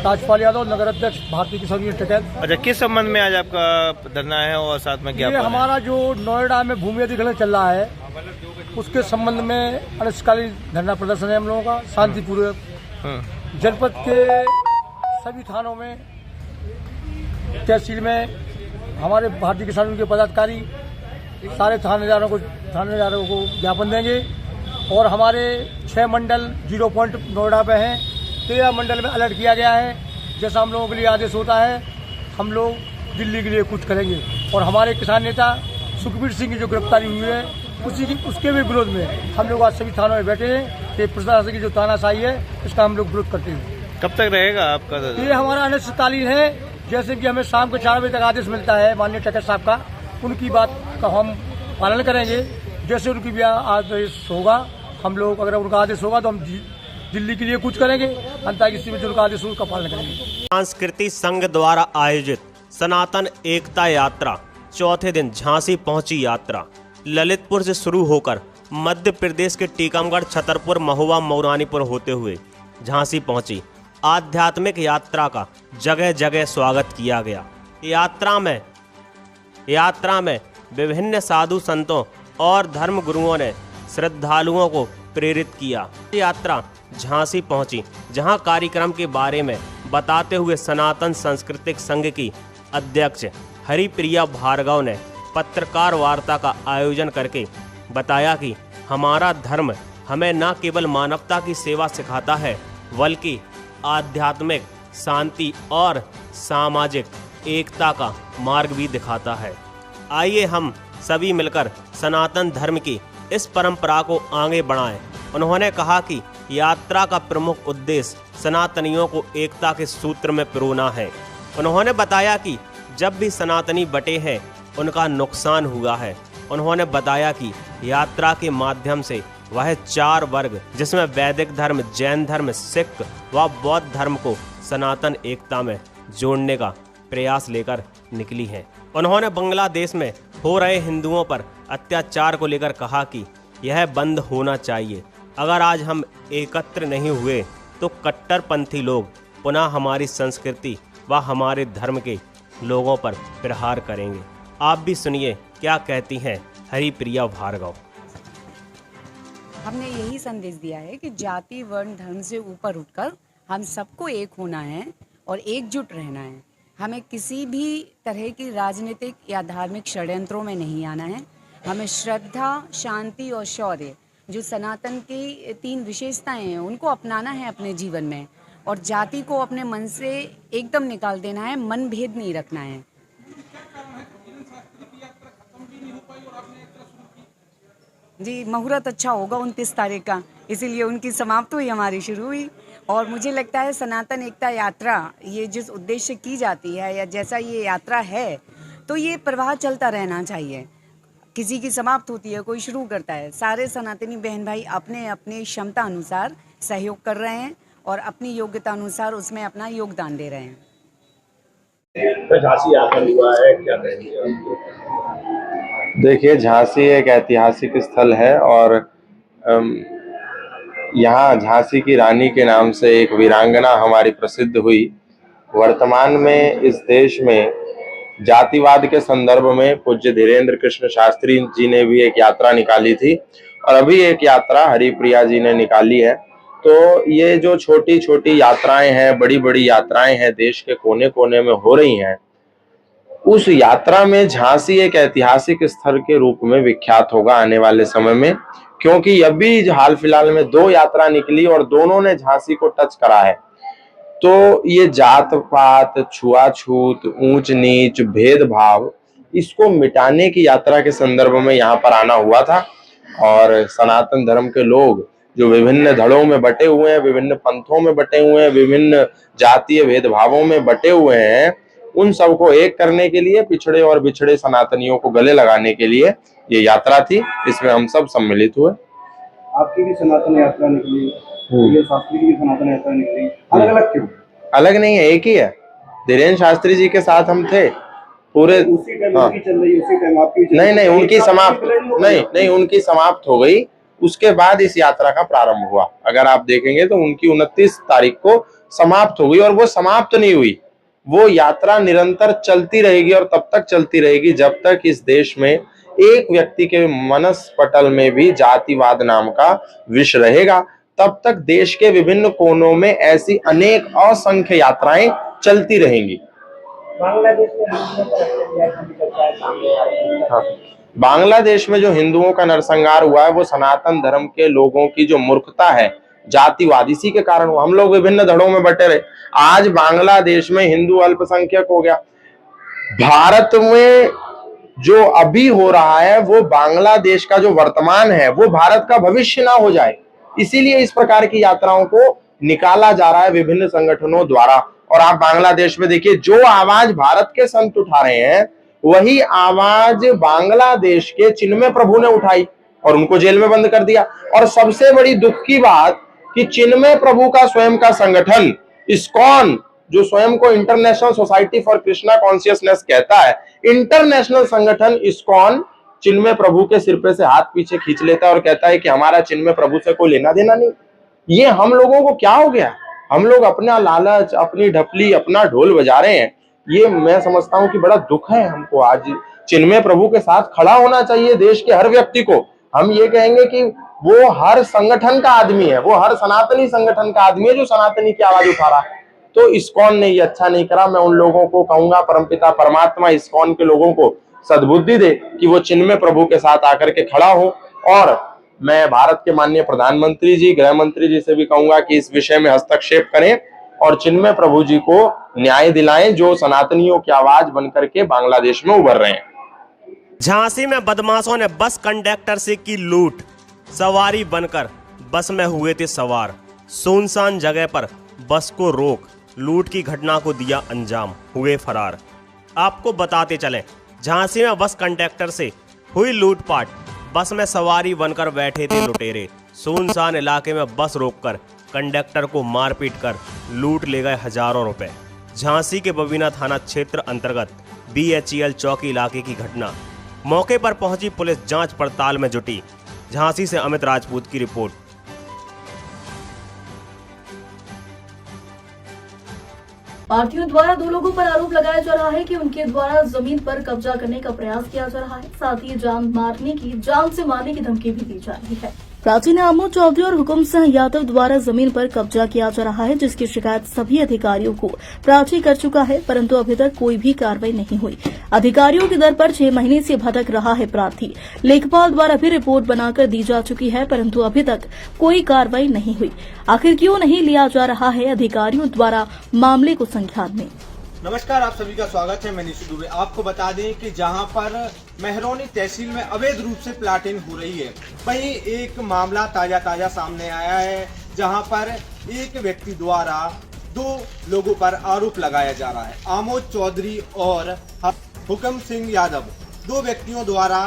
राजपाल यादव, नगर अध्यक्ष भारतीय किसान यूनियन टिकैत। अच्छा, किस संबंध में आज आपका धरना है और साथ में क्या? हमारा जो नोएडा में भूमि अधिग्रहण चल रहा है उसके संबंध में अनिश्चितकालीन धरना प्रदर्शन है हम लोगों का, शांतिपूर्वक। जनपद के सभी थानों में, तहसील में हमारे भारतीय किसान यूनियन के पदाधिकारी सारे थानेदारों को ज्ञापन देंगे, और हमारे 6 मंडल 0 पॉइंट नोएडा पे हैं, 13 मंडल में अलर्ट किया गया है। जैसा हम लोगों के लिए आदेश होता है हम लोग दिल्ली के लिए कुछ करेंगे। और हमारे किसान नेता सुखबीर सिंह की जो गिरफ्तारी हुई है उसके भी विरोध में हम लोग आज सभी थानों में बैठे हैं कि प्रशासन की जो तानाशाही है इसका हम लोग विरोध करते हैं। कब तक रहेगा आपका? ये हमारा अनिश्चितकालीन है। जैसे कि हमें शाम को 4 बजे तक आदेश मिलता है माननीय टिकैत साहब का, उनकी बात का हम पालन करेंगे। जैसे उनकी भी आदेश होगा हम लोग, अगर उनका आदेश होगा तो हम दिल्ली के लिए कुछ करेंगे, अन्यथा किसी में जो उनका आदेश उसका पालन करेंगे। सांस्कृतिक संघ द्वारा आयोजित सनातन एकता यात्रा चौथे दिन झांसी पहुंची। यात्रा ललितपुर से शुरू होकर मध्य प्रदेश के टीकमगढ़, छतरपुर, महुआ, मऊरानीपुर होते हुए झांसी पहुंची। आध्यात्मिक यात्रा का जगह जगह स्वागत किया गया। यात्रा में विभिन्न साधु संतों और धर्म गुरुओं ने श्रद्धालुओं को प्रेरित किया। यात्रा झांसी पहुंची, जहां कार्यक्रम के बारे में बताते हुए सनातन सांस्कृतिक संघ की अध्यक्ष हरिप्रिया भार्गव ने पत्रकार वार्ता का आयोजन करके बताया कि हमारा धर्म हमें न केवल मानवता की सेवा सिखाता है बल्कि आध्यात्मिक शांति और सामाजिक एकता का मार्ग भी दिखाता है। आइए हम सभी मिलकर सनातन धर्म की इस परंपरा को आगे बढ़ाएं। उन्होंने कहा कि यात्रा का प्रमुख उद्देश्य सनातनियों को एकता के सूत्र में पिरोना है। उन्होंने बताया कि जब भी सनातनी बटे हैं उनका नुकसान हुआ है। उन्होंने बताया कि यात्रा के माध्यम से वह 4 वर्ग जिसमें वैदिक धर्म, जैन धर्म, सिख व बौद्ध धर्म को सनातन एकता में जोड़ने का प्रयास लेकर निकली है। उन्होंने बांग्लादेश में हो रहे हिंदुओं पर अत्याचार को लेकर कहा कि यह बंद होना चाहिए। अगर आज हम एकत्र नहीं हुए तो कट्टरपंथी लोग पुनः हमारी संस्कृति व हमारे धर्म के लोगों पर प्रहार करेंगे। आप भी सुनिए क्या कहती हैं हरिप्रिया भार्गव। हमने यही संदेश दिया है कि जाति वर्ण धर्म से ऊपर उठकर हम सबको एक होना है और एकजुट रहना है। हमें किसी भी तरह की राजनीतिक या धार्मिक षड्यंत्रों में नहीं आना है। हमें श्रद्धा, शांति और शौर्य, जो सनातन की 3 विशेषताएं हैं, उनको अपनाना है अपने जीवन में, और जाति को अपने मन से एकदम निकाल देना है, मन भेद नहीं रखना है। जी, मुहूर्त अच्छा होगा 29 तारीख का, इसीलिए उनकी समाप्ति हुई, हमारी शुरू हुई। और मुझे लगता है सनातन एकता यात्रा, ये जिस उद्देश्य की जाती है या जैसा ये यात्रा है, तो ये प्रवाह चलता रहना चाहिए। किसी की समाप्त होती है, कोई शुरू करता है। सारे सनातनी बहन भाई अपने अपने क्षमता अनुसार सहयोग कर रहे हैं और अपनी योग्यता अनुसार उसमें अपना योगदान दे रहे हैं। झांसी आकर हुआ है, क्या कहेंगे? देखिए, झांसी एक ऐतिहासिक स्थल है और यहाँ झांसी की रानी के नाम से एक वीरांगना हमारी प्रसिद्ध हुई। वर्तमान में इस देश में जातिवाद के संदर्भ में पूज्य धीरेन्द्र कृष्ण शास्त्री जी ने भी एक यात्रा निकाली थी और अभी एक यात्रा हरिप्रिया जी ने निकाली है। तो ये जो छोटी छोटी यात्राएं हैं, बड़ी बड़ी यात्राएं हैं, देश के कोने कोने में हो रही हैं, उस यात्रा में झांसी एक ऐतिहासिक स्थल के रूप में विख्यात होगा आने वाले समय में, क्योंकि अभी हाल फिलहाल में 2 यात्रा निकली और दोनों ने झांसी को टच करा है। तो ये जात पात, छुआछूत, ऊंच नीच, भेदभाव, इसको मिटाने की यात्रा के संदर्भ में यहाँ पर आना हुआ था। और सनातन धर्म के लोग जो विभिन्न धड़ों में बटे हुए हैं, विभिन्न पंथों में बटे हुए हैं, विभिन्न जातीय भेदभावों में बटे हुए हैं, उन सबको एक करने के लिए, पिछड़े और बिछड़े सनातनियों को गले लगाने के लिए ये यात्रा थी। इसमें हम सब सम्मिलित हुए। आपकी भी सनातन यात्रा निकली, ये शास्त्री की भी सनातन यात्रा निकली, अलग अलग क्यों? अलग नहीं है, एक ही है। धीरेन्द्र शास्त्री जी के साथ हम थे पूरे। उसी टाइम उनकी चल रही, उसी टाइम आपकी चल रही। नहीं, उनकी समाप्त नहीं, उनकी समाप्त हो गई। उसके बाद इस यात्रा का प्रारंभ हुआ। अगर आप देखेंगे तो उनकी 29 तारीख को समाप्त हो गई और वो समाप्त नहीं हुई, वो यात्रा निरंतर चलती रहेगी और तब तक चलती रहेगी जब तक इस देश में एक व्यक्ति के मनस पटल में भी जातिवाद नाम का विष रहेगा। तब तक देश के विभिन्न कोनों में ऐसी अनेक असंख्य यात्राएं चलती रहेंगी। बांग्लादेश में जो हिंदुओं का नरसंहार हुआ है, वो सनातन धर्म के लोगों की जो मूर्खता है, जातिवाद, इसी के कारण हम लोग विभिन्न धड़ों में बटे रहे। आज बांग्लादेश में हिंदू अल्पसंख्यक हो गया। भारत में जो अभी हो रहा है, वो बांग्लादेश का जो वर्तमान है, वो भारत का भविष्य ना हो जाए, इसीलिए इस प्रकार की यात्राओं को निकाला जा रहा है विभिन्न संगठनों द्वारा। और आप बांग्लादेश में देखिए, जो आवाज भारत के संत उठा रहे हैं, वही आवाज बांग्लादेश के चिन्मय प्रभु ने उठाई और उनको जेल में बंद कर दिया। और सबसे बड़ी दुख की बात कि चिन्मय प्रभु का स्वयं का संगठन इस्कॉन, जो स्वयं को international society for Krishna consciousness कहता है, इंटरनेशनल संगठन इस्कॉन चिन्मय प्रभु के सिर पे से हाथ पीछे खींच लेता है और कहता है कि हमारा चिन्मय प्रभु से कोई लेना देना नहीं। ये हम लोगों को क्या हो गया? हम लोग अपना लालच, अपनी ढपली, अपना ढोल बजा रहे हैं। ये मैं समझता हूं कि बड़ा दुख है हमको। आज चिन्मय प्रभु के साथ खड़ा होना चाहिए देश के हर व्यक्ति को। हम ये कहेंगे कि वो हर संगठन का आदमी है, वो हर सनातनी संगठन का आदमी है जो सनातनी की आवाज उठा रहा है। तो इस्कॉन ने ये अच्छा नहीं करा। मैं उन लोगों को कहूंगा, परमपिता परमात्मा इस्कॉन के लोगों को सद्बुद्धि दे कि वो चिन्मय प्रभु के साथ आकर के खड़ा हो। और मैं भारत के माननीय प्रधानमंत्री जी, गृह मंत्री जी से भी कहूंगा कि इस विषय में हस्तक्षेप करें और चिन्मय प्रभु जी को न्याय दिलाएं, जो सनातनियों की आवाज बनकर के बांग्लादेश में उभर रहे हैं। झांसी में बदमाशों ने बस कंडक्टर से की लूट। सवारी बनकर बस में हुए थे सवार। सुनसान जगह पर बस को रोक लूट की घटना को दिया अंजाम, हुए फरार। आपको बताते चलें, झांसी में बस कंडक्टर से हुई लूटपाट। बस में सवारी बनकर बैठे थे लुटेरे। सुनसान इलाके में बस रोककर कंडक्टर को मारपीट कर लूट ले गए हजारों रुपए। झांसी के बबीना थाना क्षेत्र अंतर्गत BHEL चौकी इलाके की घटना। मौके पर पहुंची पुलिस जांच पड़ताल में जुटी। झांसी से अमित राजपूत की रिपोर्ट। पार्टियों द्वारा 2 लोगों पर आरोप लगाया जा रहा है कि उनके द्वारा जमीन पर कब्जा करने का प्रयास किया जा रहा है। साथ ही जान से मारने की धमकी भी दी जा रही है। प्राची ने आमोद चौधरी और हुकुम सिंह यादव द्वारा जमीन पर कब्जा किया जा रहा है, जिसकी शिकायत सभी अधिकारियों को प्राची कर चुका है, परंतु अभी तक कोई भी कार्रवाई नहीं हुई। अधिकारियों के दर पर 6 महीने से भटक रहा है प्रार्थी। लेखपाल द्वारा भी रिपोर्ट बनाकर दी जा चुकी है, परंतु अभी तक कोई कार्रवाई नहीं हुई। आखिर क्यों नहीं लिया जा रहा है अधिकारियों द्वारा मामले को संज्ञान में? नमस्कार, आप सभी का स्वागत है। मैं निशु दुबे। आपको बता दें कि जहां पर मेहरौनी तहसील में अवैध रूप से प्लाटिंग हो रही है, वहीं एक मामला ताजा सामने आया है, जहां पर एक व्यक्ति द्वारा 2 लोगों पर आरोप लगाया जा रहा है। आमोद चौधरी और हुकुम सिंह यादव, 2 व्यक्तियों द्वारा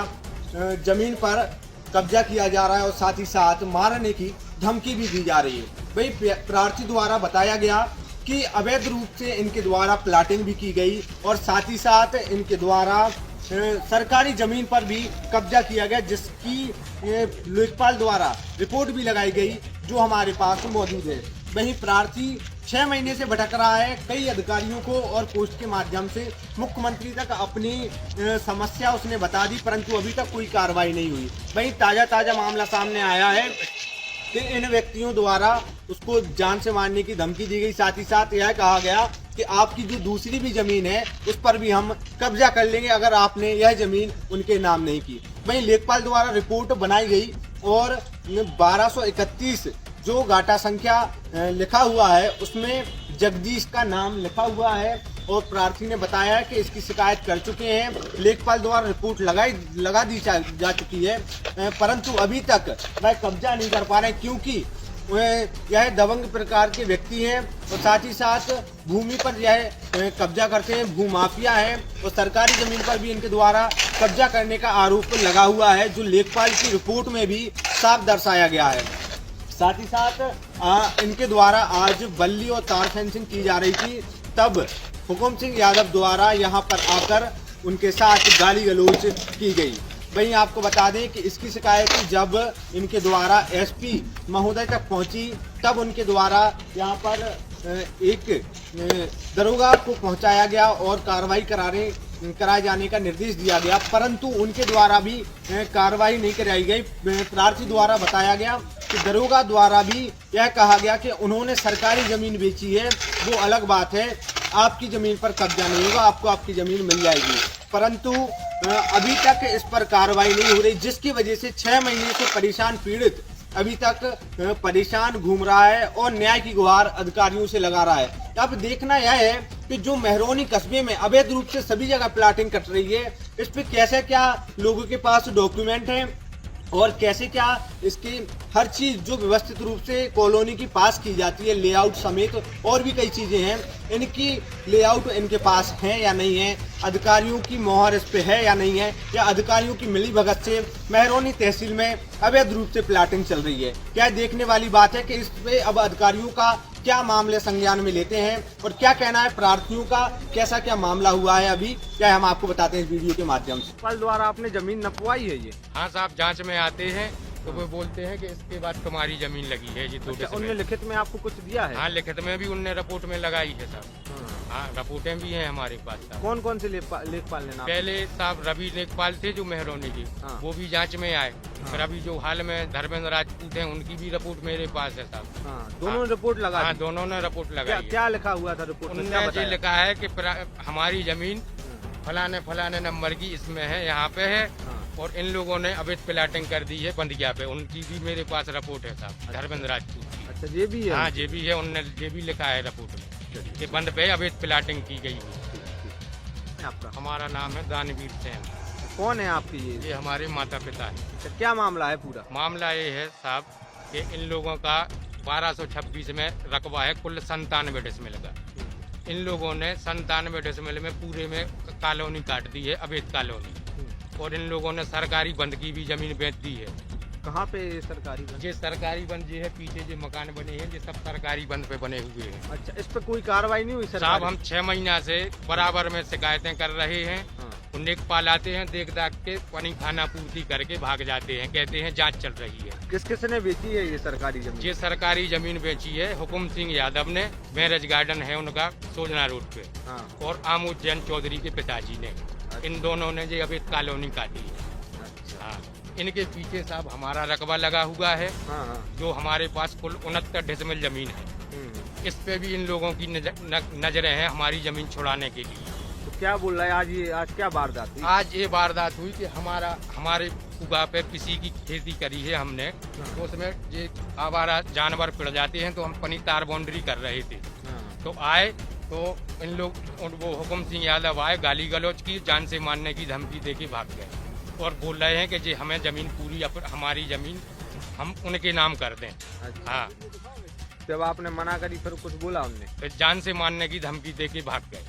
जमीन पर कब्जा किया जा रहा है और साथ ही साथ मारने की धमकी भी दी जा रही है। वहीं प्रार्थी द्वारा बताया गया कि अवैध रूप से इनके द्वारा प्लाटिंग भी की गई और साथ ही साथ इनके द्वारा सरकारी जमीन पर भी कब्जा किया गया, जिसकी लेखपाल द्वारा रिपोर्ट भी लगाई गई, जो हमारे पास मौजूद है। वहीं प्रार्थी 6 महीने से भटक रहा है। कई अधिकारियों को और पोस्ट के माध्यम से मुख्यमंत्री तक अपनी समस्या उसने बता दी, परंतु अभी तक कोई कार्रवाई नहीं हुई। वहीं ताजा मामला सामने आया है कि इन व्यक्तियों द्वारा उसको जान से मारने की धमकी दी गई। साथ ही साथ यह कहा गया कि आपकी जो दूसरी भी जमीन है उस पर भी हम कब्जा कर लेंगे अगर आपने यह जमीन उनके नाम नहीं की। वहीं लेखपाल द्वारा रिपोर्ट बनाई गई और 1231 जो गाटा संख्या लिखा हुआ है उसमें जगदीश का नाम लिखा हुआ है और प्रार्थी ने बताया कि इसकी शिकायत कर चुके हैं। लेखपाल द्वारा रिपोर्ट लगा दी जा चुकी है, परंतु अभी तक वह कब्जा नहीं कर पा रहे, क्योंकि यह दबंग प्रकार के व्यक्ति हैं और साथ ही साथ भूमि पर यह कब्जा करते हैं, भूमाफिया हैं और सरकारी जमीन पर भी इनके द्वारा कब्जा करने का आरोप लगा हुआ है, जो लेखपाल की रिपोर्ट में भी साफ दर्शाया गया है। साथ ही साथ इनके द्वारा आज बल्ली और तार फेंसिंग की जा रही थी, तब हुकुम सिंह यादव द्वारा यहां पर आकर उनके साथ गाली गलौज की गई। वहीं आपको बता दें कि इसकी शिकायत जब इनके द्वारा एसपी महोदय तक पहुंची, तब उनके द्वारा यहां पर एक दरोगा को पहुंचाया गया और कार्रवाई कराए जाने का निर्देश दिया गया, परंतु उनके द्वारा भी कार्रवाई नहीं कराई गई। प्रार्थी द्वारा बताया गया कि दरोगा द्वारा भी यह कहा गया कि उन्होंने सरकारी जमीन बेची है, वो अलग बात है, आपकी जमीन पर कब्जा नहीं होगा, आपको आपकी जमीन मिल जाएगी, परंतु अभी तक इस पर कार्रवाई नहीं हो रही, जिसकी वजह से 6 महीने से परेशान पीड़ित अभी तक परेशान घूम रहा है और न्याय की गुहार अधिकारियों से लगा रहा है। अब देखना यह है कि जो मेहरौनी कस्बे में अवैध रूप से सभी जगह प्लाटिंग कट रही है, इस पे कैसे क्या लोगों के पास डॉक्यूमेंट हैं और कैसे क्या इसकी हर चीज़ जो व्यवस्थित रूप से कॉलोनी की पास की जाती है, लेआउट समेत और भी कई चीज़ें हैं, इनकी लेआउट इनके पास है या नहीं है, अधिकारियों की मोहर इस पे है या नहीं है, या अधिकारियों की मिली भगत से मेहरौनी तहसील में अवैध रूप से प्लाटिंग चल रही है। क्या देखने वाली बात है कि इस पे अब अधिकारियों का क्या मामले संज्ञान में लेते हैं और क्या कहना है प्रार्थियों का, कैसा क्या मामला हुआ है अभी, क्या हम आपको बताते हैं इस वीडियो के माध्यम से। कल द्वारा आपने जमीन नपवाई है ये? हाँ साहब, जांच में आते हैं तो वो बोलते हैं कि इसके बाद तुम्हारी जमीन लगी है जी। अच्छा, उनने लिखित में आपको कुछ दिया है? हाँ, लिखित में भी उनने रिपोर्ट में लगाई है साहब। हाँ, रिपोर्टें भी हैं हमारे पास साहब। कौन कौन से लेखपाल ने नाम? पहले साहब रवि लेखपाल थे जो मेहरौनी की, वो भी जांच में आए। फिर अभी जो हाल में धर्मेंद्र राजपूत हैं, उनकी भी रिपोर्ट मेरे पास है साहब। दोनों रिपोर्ट लगा? हाँ, दोनों ने रिपोर्ट लगाई। क्या लिखा हुआ था रिपोर्ट में? उन्होंने लिखा है कि हमारी जमीन फलाने नंबर की इसमें है, यहाँ पे है, और इन लोगों ने अवैध प्लाटिंग कर दी है बंदिया पे। उनकी भी मेरे पास रिपोर्ट है साहब, धर्मेंद्र राजपूत की। अच्छा, ये भी है? हाँ, ये भी है, उन्होंने ये भी लिखा है रिपोर्ट में कि बंद पे अवैध प्लाटिंग की गई है। आपका? हमारा नाम है दानवीर सेन। कौन है आपकी? ये हमारे माता पिता है। अच्छा, क्या मामला है पूरा? मामला ये है साहब कि इन लोगों का 1226 में रकबा है, कुल 97 डिसमिल का। इन लोगों ने 97 डिसमिल में पूरे में कॉलोनी काट दी है, अवैध कॉलोनी, और इन लोगों ने सरकारी बंद की भी जमीन बेच दी है। कहाँ पे सरकारी बंद? ये सरकारी बंद ये है, पीछे जो मकान बने हैं ये सब सरकारी बंद पे बने हुए हैं। अच्छा, इस पे कोई कार्रवाई नहीं हुई साहब? हम 6 महीना से बराबर में शिकायतें कर रहे हैं। लेखपाल आते हैं, देख दाख के पानी खाना पूर्ति करके भाग जाते हैं, कहते हैं जांच चल रही है। किस किसने बेची है ये सरकारी जमीन? ये सरकारी जमीन बेची है हुकुम सिंह यादव ने, मैरिज गार्डन है उनका सोजना रोड पे, और आमोद जैन चौधरी के पिताजी ने। इन दोनों ने ये अवैध कॉलोनी काटी है। हाँ। इनके पीछे साहब हमारा रकबा लगा हुआ है, जो हमारे पास कुल 69 डिसमिल जमीन है। इस पे भी इन लोगों की नजरें हैं हमारी जमीन छुड़ाने के लिए। तो क्या बोल रहा है आज क्या वारदात हुई? आज ये वारदात हुई कि हमारे उगा पे किसी की खेती करी है हमने, तो उसमें ये आवारा जानवर पिड़ जाते हैं, तो हम पनी तार बाउंड्री कर रहे थे। तो आए तो इन लोग वो हुकुम सिंह यादव आए, गाली गलौज की, जान से मारने की धमकी दे के भाग गए और बोल रहे हैं कि जी हमें जमीन पूरी हमारी जमीन हम उनके नाम कर दें। हाँ, जब आपने मना करी फिर कुछ बोला उनने? फिर जान से मारने की धमकी दे के भाग गए।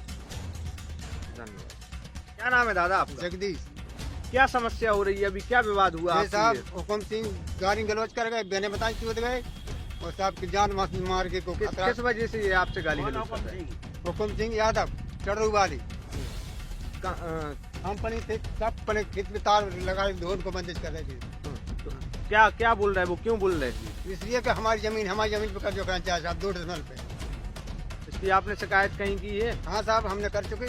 धन्यवाद। क्या नाम है दादा आपका? जगदीश। क्या समस्या हो रही है अभी, क्या विवाद हुआ? साहब हुकुम सिंह गाली गलौज कर गए, बेने बताई कूद गए और साहब की जान मार के को किस वजह से ये आपसे गाली गलौज कर रहे हैं? हुकुम सिंह यादव चढ़ू वाली कंपनी से सब पने खेत में तार लगाए धोन को बंदिश कर रहे थे। क्या क्या बोल रहे हैं वो, क्यों बोल रहे थे? इसलिए कि हमारी जमीन पे कब्जा करना चाहिए साहब 2 डिसमिल पे। इसकी आपने शिकायत कहीं की है? हाँ साहब हमने कर चुकी,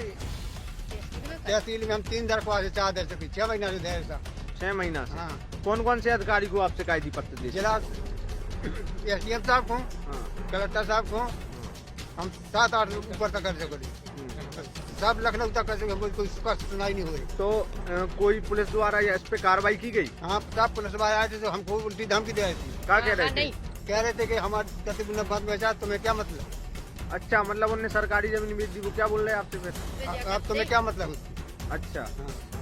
तहसील में हम 3 दरख्वास्त 4 दे चुकी, 6 महीना से दे साहब। 6 महीना से? हाँ। कौन कौन से अधिकारी को आप शिकायती पत्र दे? जिला SDM साहब को, कलेक्टर साहब को, हम 7-8 ऊपर तक कर चुके, सब लखनऊ तक कर चुके, कोई सुनाई नहीं हुई। तो कोई पुलिस द्वारा या इस पे कार्रवाई की गई? हाँ, सब पुलिस वाले आए थे तो हमको उल्टी धमकी दे रही थी। क्या कह रहे थे? कह रहे थे कि हमारे तुम्हें क्या मतलब? अच्छा, मतलब उन्होंने सरकारी जमीन बेच दी, वो क्या बोल रहे हैं आपसे फिर? अब तुम्हें क्या मतलब? अच्छा,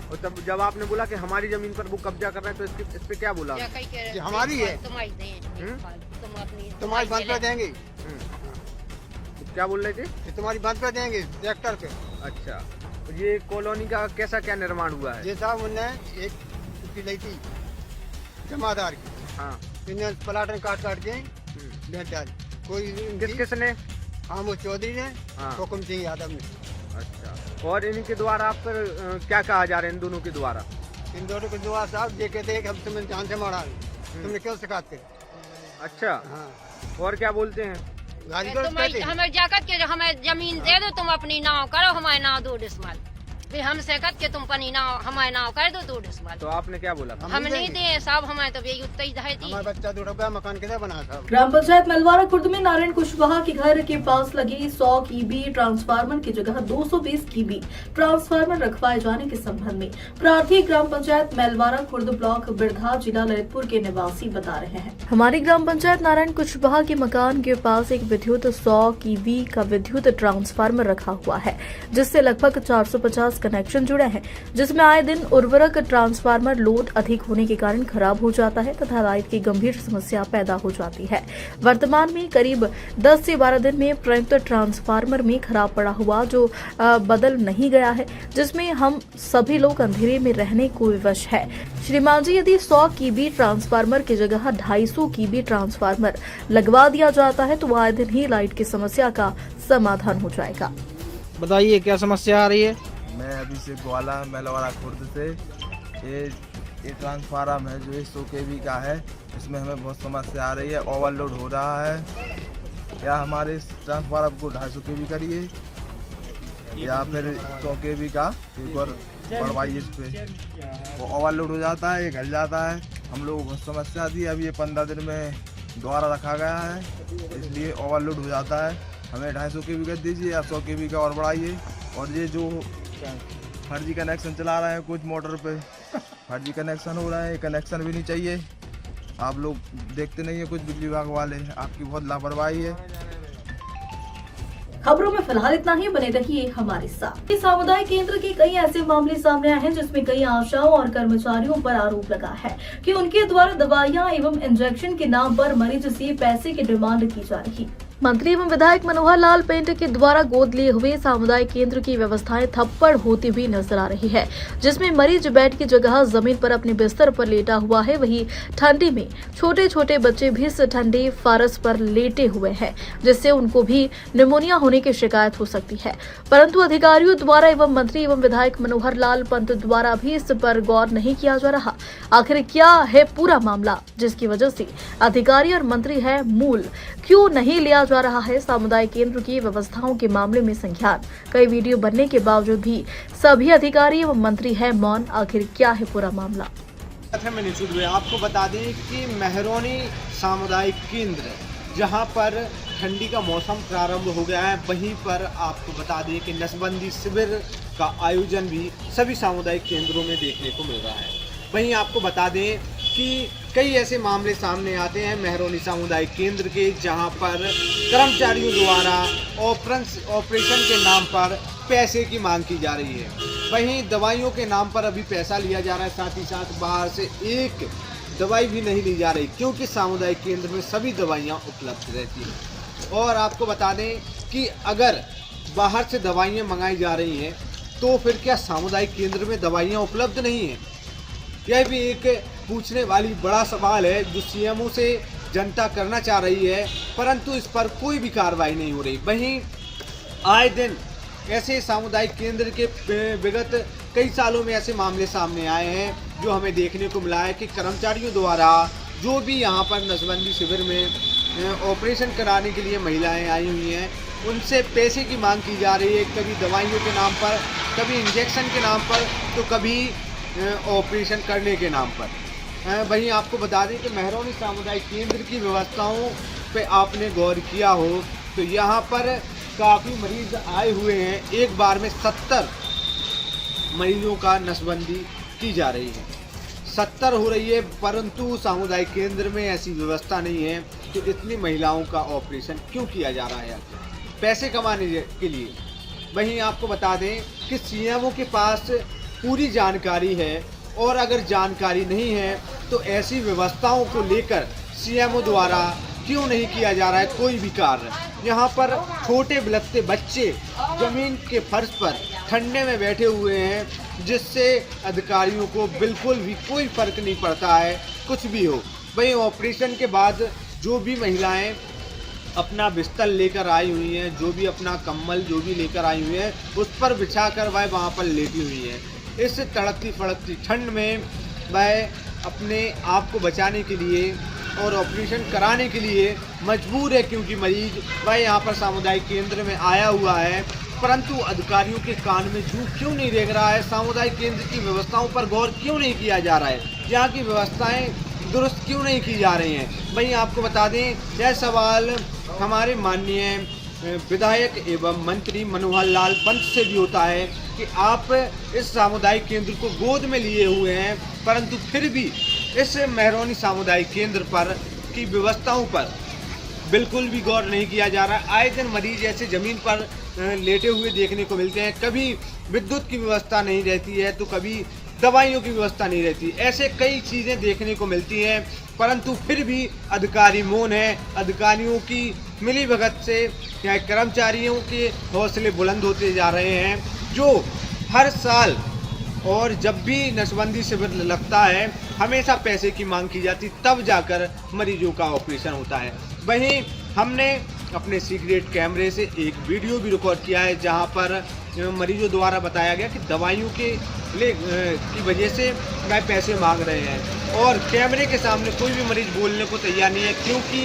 और तब जब आपने बोला कि हमारी जमीन पर वो कब्जा कर रहे हैं तो इस पे क्या बोला? हमारी है, तुम्हारी बंद कर देंगे। क्या बोल रहे थे? कि तुम्हारी बंद कर देंगे ट्रैक्टर पे। अच्छा, तो ये कॉलोनी का कैसा क्या निर्माण हुआ है? ये साहब उनने एक उसकी ली थी जमादार की, हाँ, इन्हें प्लाट काट के बेच डाली। कोई किसने? आमोद चौधरी ने, हाँ, हुकुम सिंह यादव ने। अच्छा, और इनके द्वारा आप पर क्या कहा जा रहा है इन दोनों के द्वारा? इन दोनों के द्वारा साहब ये कहते हैं कि हम तुम्हें जान से मारा, तुमने क्यों सिखाते? अच्छा, हाँ, और क्या बोलते हैं? हमें जाकर के हमें जमीन दे दो, तुम अपनी नाव करो, हमारे नाव 2 डिसमिल भी हम सेकत के तुम अपनी नाव हमारे नाव कर दो 2 डिसमिल। तो आपने क्या बोला? हम नहीं दिए साहब, हमें तो यही उत्तर दी। हमारा बच्चा 2 रुपया मकान किधर बना था? ग्राम पंचायत मेलवारा खुर्द में नारायण कुशवाहा के घर के पास लगे 100 कीबी ट्रांसफार्मर की जगह 220 कीबी ट्रांसफार्मर रखवाए जाने के संबंध में प्रार्थी ग्राम पंचायत मेलवारा खुर्द ब्लॉक बिरधा जिला ललितपुर के निवासी बता रहे हैं। हमारी ग्राम पंचायत नारायण कुशवाहा के मकान के पास एक विद्युत 100 कीबी का विद्युत ट्रांसफार्मर रखा हुआ है, जिससे लगभग 450 कनेक्शन जुड़े हैं, जिसमें आए दिन उर्वरक ट्रांसफार्मर लोड अधिक होने के कारण खराब हो जाता है तथा लाइट की गंभीर समस्या पैदा हो जाती है। वर्तमान में करीब 10 से 12 दिन में प्रयुक्त ट्रांसफार्मर में खराब पड़ा हुआ जो बदल नहीं गया है, जिसमें हम सभी लोग अंधेरे में रहने को विवश है। श्रीमान जी, यदि 100 कीबी ट्रांसफार्मर की जगह 250 कीबी ट्रांसफार्मर लगवा दिया जाता है तो आए दिन ही लाइट की समस्या का समाधान हो जाएगा। बताइए क्या समस्या आ रही है? मैं अभी से ग्वाला मेलवारा खुर्द से, ये ट्रांसफार्मर है जो 100 kV का है, इसमें हमें बहुत समस्या आ रही है, ओवरलोड हो रहा है। या हमारे इस ट्रांसफार्मर को 250 kV करिए या फिर 100 kV का एक और बढ़वाइए, इस पे वो ओवरलोड हो जाता है, ये घल जाता है। हम लोग को बहुत समस्या थी, अभी ये 15 दिन में दोबारा रखा गया है, इसलिए ओवरलोड हो जाता है। हमें 250 kV कर दीजिए या 100 kV का और बढ़ाइए। और ये जो फर्जी कनेक्शन चला रहे हैं कुछ मोटर पे, फर्जी कनेक्शन हो रहा है, ये कनेक्शन भी नहीं चाहिए। आप लोग देखते नहीं है कुछ बिजली विभाग वाले, आपकी बहुत लापरवाही है। खबरों में फिलहाल इतना ही, बने रहिए हमारे साथ। सामुदायिक केंद्र के कई ऐसे मामले सामने आए हैं जिसमें कई आशाओं और कर्मचारियों पर आरोप लगा है कि उनके द्वारा दवाइयां एवं इंजेक्शन के नाम पर मरीज से पैसे की डिमांड की जा रही। मंत्री एवं विधायक मनोहर लाल पेंट के द्वारा गोद लिए हुए सामुदायिक केंद्र की व्यवस्थाएं थप्पड़ होती हुई नजर आ रही है, जिसमें मरीज बेड की जगह जमीन पर अपने बिस्तर पर लेटा हुआ है। वहीं ठंडी में छोटे छोटे बच्चे भी इस ठंडे फारस पर लेटे हुए हैं, जिससे उनको भी निमोनिया होने की शिकायत हो सकती है। परंतु अधिकारियों द्वारा एवं मंत्री एवं विधायक मनोहर लाल पंत द्वारा भी इस पर गौर नहीं किया जा रहा। आखिर क्या है पूरा मामला जिसकी वजह से अधिकारी और मंत्री है मूल क्यों नहीं लिया जा रहा है सामुदायिक केंद्र की व्यवस्थाओं के मामले में संज्ञान? कई वीडियो बनने के बावजूद भी सभी अधिकारी एवं मंत्री है मौन। आखिर क्या है पूरा मामला? अच्छा, मैं निशुद हुए आपको बता दें कि मेहरौनी सामुदायिक केंद्र जहां पर ठंडी का मौसम प्रारंभ हो गया है, वहीं पर आपको बता दें कि नसबंदी शिविर का आयोजन भी सभी सामुदायिक केंद्रों में देखने को मिल रहा है। वहीं आपको बता दें कि कई ऐसे मामले सामने आते हैं मेहरौनी सामुदायिक केंद्र के, जहां पर कर्मचारियों द्वारा ऑपरेशन के नाम पर पैसे की मांग की जा रही है। वहीं दवाइयों के नाम पर अभी पैसा लिया जा रहा है, साथ ही साथ बाहर से एक दवाई भी नहीं ली जा रही, क्योंकि सामुदायिक केंद्र में सभी दवाइयाँ उपलब्ध रहती हैं। और आपको बता दें कि अगर बाहर से दवाइयाँ मंगाई जा रही हैं तो फिर क्या सामुदायिक केंद्र में दवाइयाँ उपलब्ध नहीं हैं? यह भी एक पूछने वाली बड़ा सवाल है जो सीएमओ से जनता करना चाह रही है, परंतु इस पर कोई भी कार्रवाई नहीं हो रही। वहीं आए दिन ऐसे सामुदायिक केंद्र के विगत कई सालों में ऐसे मामले सामने आए हैं जो हमें देखने को मिला है कि कर्मचारियों द्वारा जो भी यहाँ पर नसबंदी शिविर में ऑपरेशन कराने के लिए महिलाएं आई हुई हैं, उनसे पैसे की मांग की जा रही है, कभी दवाइयों के नाम पर, कभी इंजेक्शन के नाम पर, तो कभी ऑपरेशन करने के नाम पर। वहीं आपको बता दें कि मेहरौनी सामुदायिक केंद्र की व्यवस्थाओं पे आपने गौर किया हो तो यहाँ पर काफ़ी मरीज आए हुए हैं। एक बार में 70 मरीजों का नसबंदी की जा रही है, 70 हो रही है, परंतु सामुदायिक केंद्र में ऐसी व्यवस्था नहीं है तो इतनी महिलाओं का ऑपरेशन क्यों किया जा रहा है? पैसे कमाने के लिए। वहीं आपको बता दें कि सीएमओ के पास पूरी जानकारी है, और अगर जानकारी नहीं है तो ऐसी व्यवस्थाओं को लेकर सीएमओ द्वारा क्यों नहीं किया जा रहा है कोई भी कार्य? यहाँ पर छोटे बिलखते बच्चे जमीन के फर्श पर ठंडे में बैठे हुए हैं, जिससे अधिकारियों को बिल्कुल भी कोई फर्क नहीं पड़ता है, कुछ भी हो। वहीं ऑपरेशन के बाद जो भी महिलाएं अपना बिस्तर लेकर आई हुई हैं, जो भी अपना कंबल जो भी लेकर आई हुई हैं, उस पर बिछाकर वह वहाँ पर लेटी हुई हैं। इस तड़कती फड़कती ठंड में वह अपने आप को बचाने के लिए और ऑपरेशन कराने के लिए मजबूर है, क्योंकि मरीज वह यहाँ पर सामुदायिक केंद्र में आया हुआ है, परंतु अधिकारियों के कान में जू क्यों नहीं रेंग रहा है? सामुदायिक केंद्र की व्यवस्थाओं पर गौर क्यों नहीं किया जा रहा है? यहाँ की व्यवस्थाएं दुरुस्त क्यों नहीं की जा रही हैं? वहीं आपको बता दें यह सवाल हमारे माननीय विधायक एवं मंत्री मनोहर लाल पंत से भी होता है कि आप इस सामुदायिक केंद्र को गोद में लिए हुए हैं, परंतु फिर भी इस मेहरौनी सामुदायिक केंद्र पर की व्यवस्थाओं पर बिल्कुल भी गौर नहीं किया जा रहा है। आए दिन मरीज ऐसे ज़मीन पर लेटे हुए देखने को मिलते हैं, कभी विद्युत की व्यवस्था नहीं रहती है तो कभी दवाइयों की व्यवस्था नहीं रहती, ऐसे कई चीज़ें देखने को मिलती हैं, परंतु फिर भी अधिकारी मौन है। अधिकारियों की मिलीभगत से या कर्मचारियों के हौसले बुलंद होते जा रहे हैं, जो हर साल और जब भी नसबंदी शिविर लगता है हमेशा पैसे की मांग की जाती, तब जाकर मरीजों का ऑपरेशन होता है। वहीं हमने अपने सीक्रेट कैमरे से एक वीडियो भी रिकॉर्ड किया है, जहां पर मरीजों द्वारा बताया गया कि दवाइयों की वजह से वह पैसे मांग रहे हैं, और कैमरे के सामने कोई भी मरीज बोलने को तैयार नहीं है, क्योंकि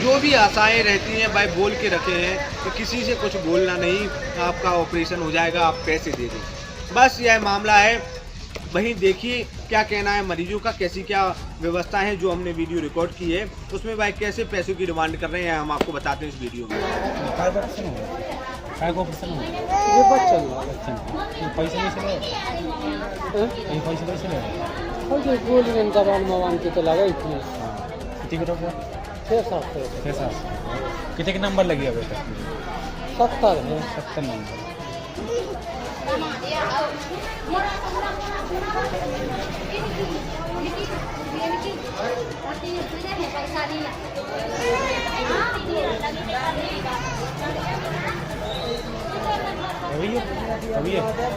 जो भी आशाएं रहती हैं वह बोल के रखे हैं तो किसी से कुछ बोलना नहीं, आपका ऑपरेशन हो जाएगा, आप पैसे दे दें, बस यह मामला है। वहीं देखिए क्या कहना है मरीजों का, कैसी क्या व्यवस्था है। जो हमने वीडियो रिकॉर्ड की है उसमें भाई कैसे पैसों की डिमांड कर रहे हैं हम आपको बताते हैं इस वीडियो में। कितने नंबर लगी अभी तक? 70 नंबर। अभी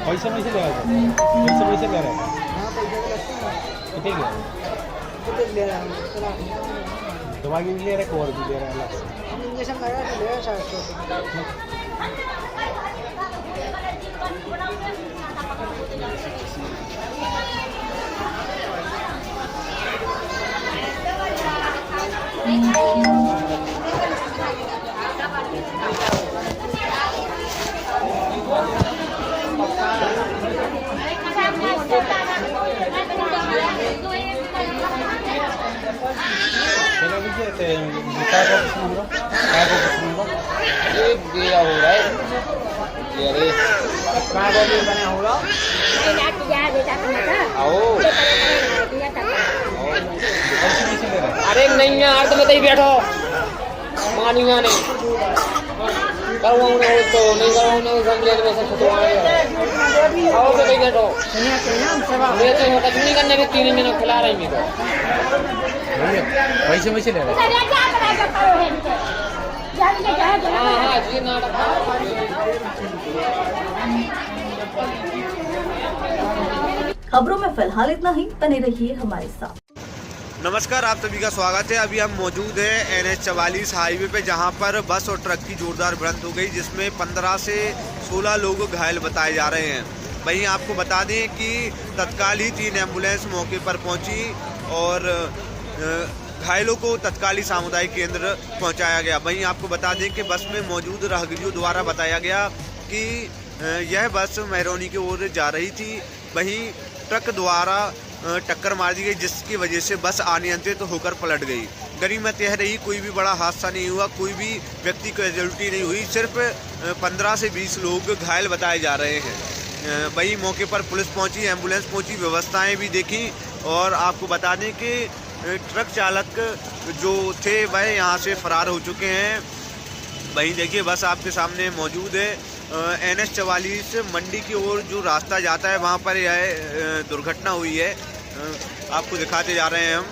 पैसा ले रहा है, पैसा ले रहा है, कितने ले रहा है? दवाई भी ले रहा है, कवर भी ले रहा है, अलग से इंजेक्शन लगा के ले रहा है। चलो भी कहते हैं क्या को सुनूंगा क्या को सुनूंगा एक दिया हो रहा है अरे क्या को भी बना हो रहा आओ अरे नहीं है अर्ध में ही बैठो मानिया नहीं करूँगा तो नहीं करूँगा समझे में से छुटवाएंगे आओ तो नहीं बैठो मैं तो कुछ नहीं करने के 3 महीने खिला रही मेरे पैसे वैसे ले रहे हाँ जी नाटक खबरों में फिलहाल इतना ही, बने रहिए हमारे साथ। नमस्कार, आप सभी का स्वागत है। अभी हम मौजूद हैं NH 44 हाईवे पे, जहां पर बस और ट्रक की जोरदार भिड़ंत हो गई, जिसमें 15 से 16 लोग घायल बताए जा रहे हैं। वहीं आपको बता दें कि तत्काल ही 3 एम्बुलेंस मौके पर पहुंची और घायलों को तत्काली सामुदायिक केंद्र पहुंचाया गया। वहीं आपको बता दें कि बस में मौजूद राहगीरों द्वारा बताया गया कि यह बस महरौनी की ओर जा रही थी। वहीं ट्रक द्वारा टक्कर मार दी गई, जिसकी वजह से बस अनियंत्रित होकर पलट गई। गनीमत यह रही कोई भी बड़ा हादसा नहीं हुआ, कोई भी व्यक्ति को कैजुअल्टी नहीं हुई। सिर्फ 15 से 20 लोग घायल बताए जा रहे हैं। वहीं मौके पर पुलिस पहुंची, एम्बुलेंस पहुंची, व्यवस्थाएं भी देखी। और आपको बता दें कि ट्रक चालक जो थे वह यहां से फरार हो चुके हैं। वहीं देखिए बस आपके सामने मौजूद है। NH 44 मंडी की ओर जो रास्ता जाता है वहां पर यह दुर्घटना हुई है, आपको दिखाते जा रहे हैं हम।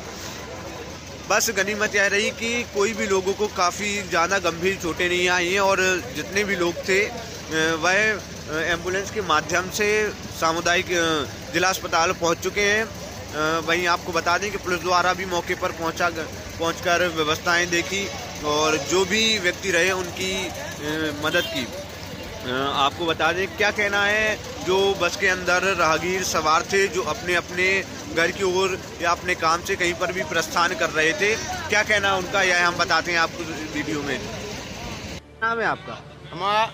बस गनीमत यह रही कि कोई भी लोगों को काफ़ी ज़्यादा गंभीर चोटें नहीं आई हैं और जितने भी लोग थे वह एम्बुलेंस के माध्यम से सामुदायिक जिला अस्पताल पहुंच चुके हैं। वहीं आपको बता दें कि पुलिस द्वारा भी मौके पर पहुंचकर व्यवस्थाएं देखी और जो भी व्यक्ति रहे उनकी मदद की। आपको बता दें क्या कहना है जो बस के अंदर राहगीर सवार थे, जो अपने अपने घर की ओर या अपने काम से कहीं पर भी प्रस्थान कर रहे थे, क्या कहना है उनका, यह हम बताते हैं आपको वीडियो में। नाम है आपका? हमारा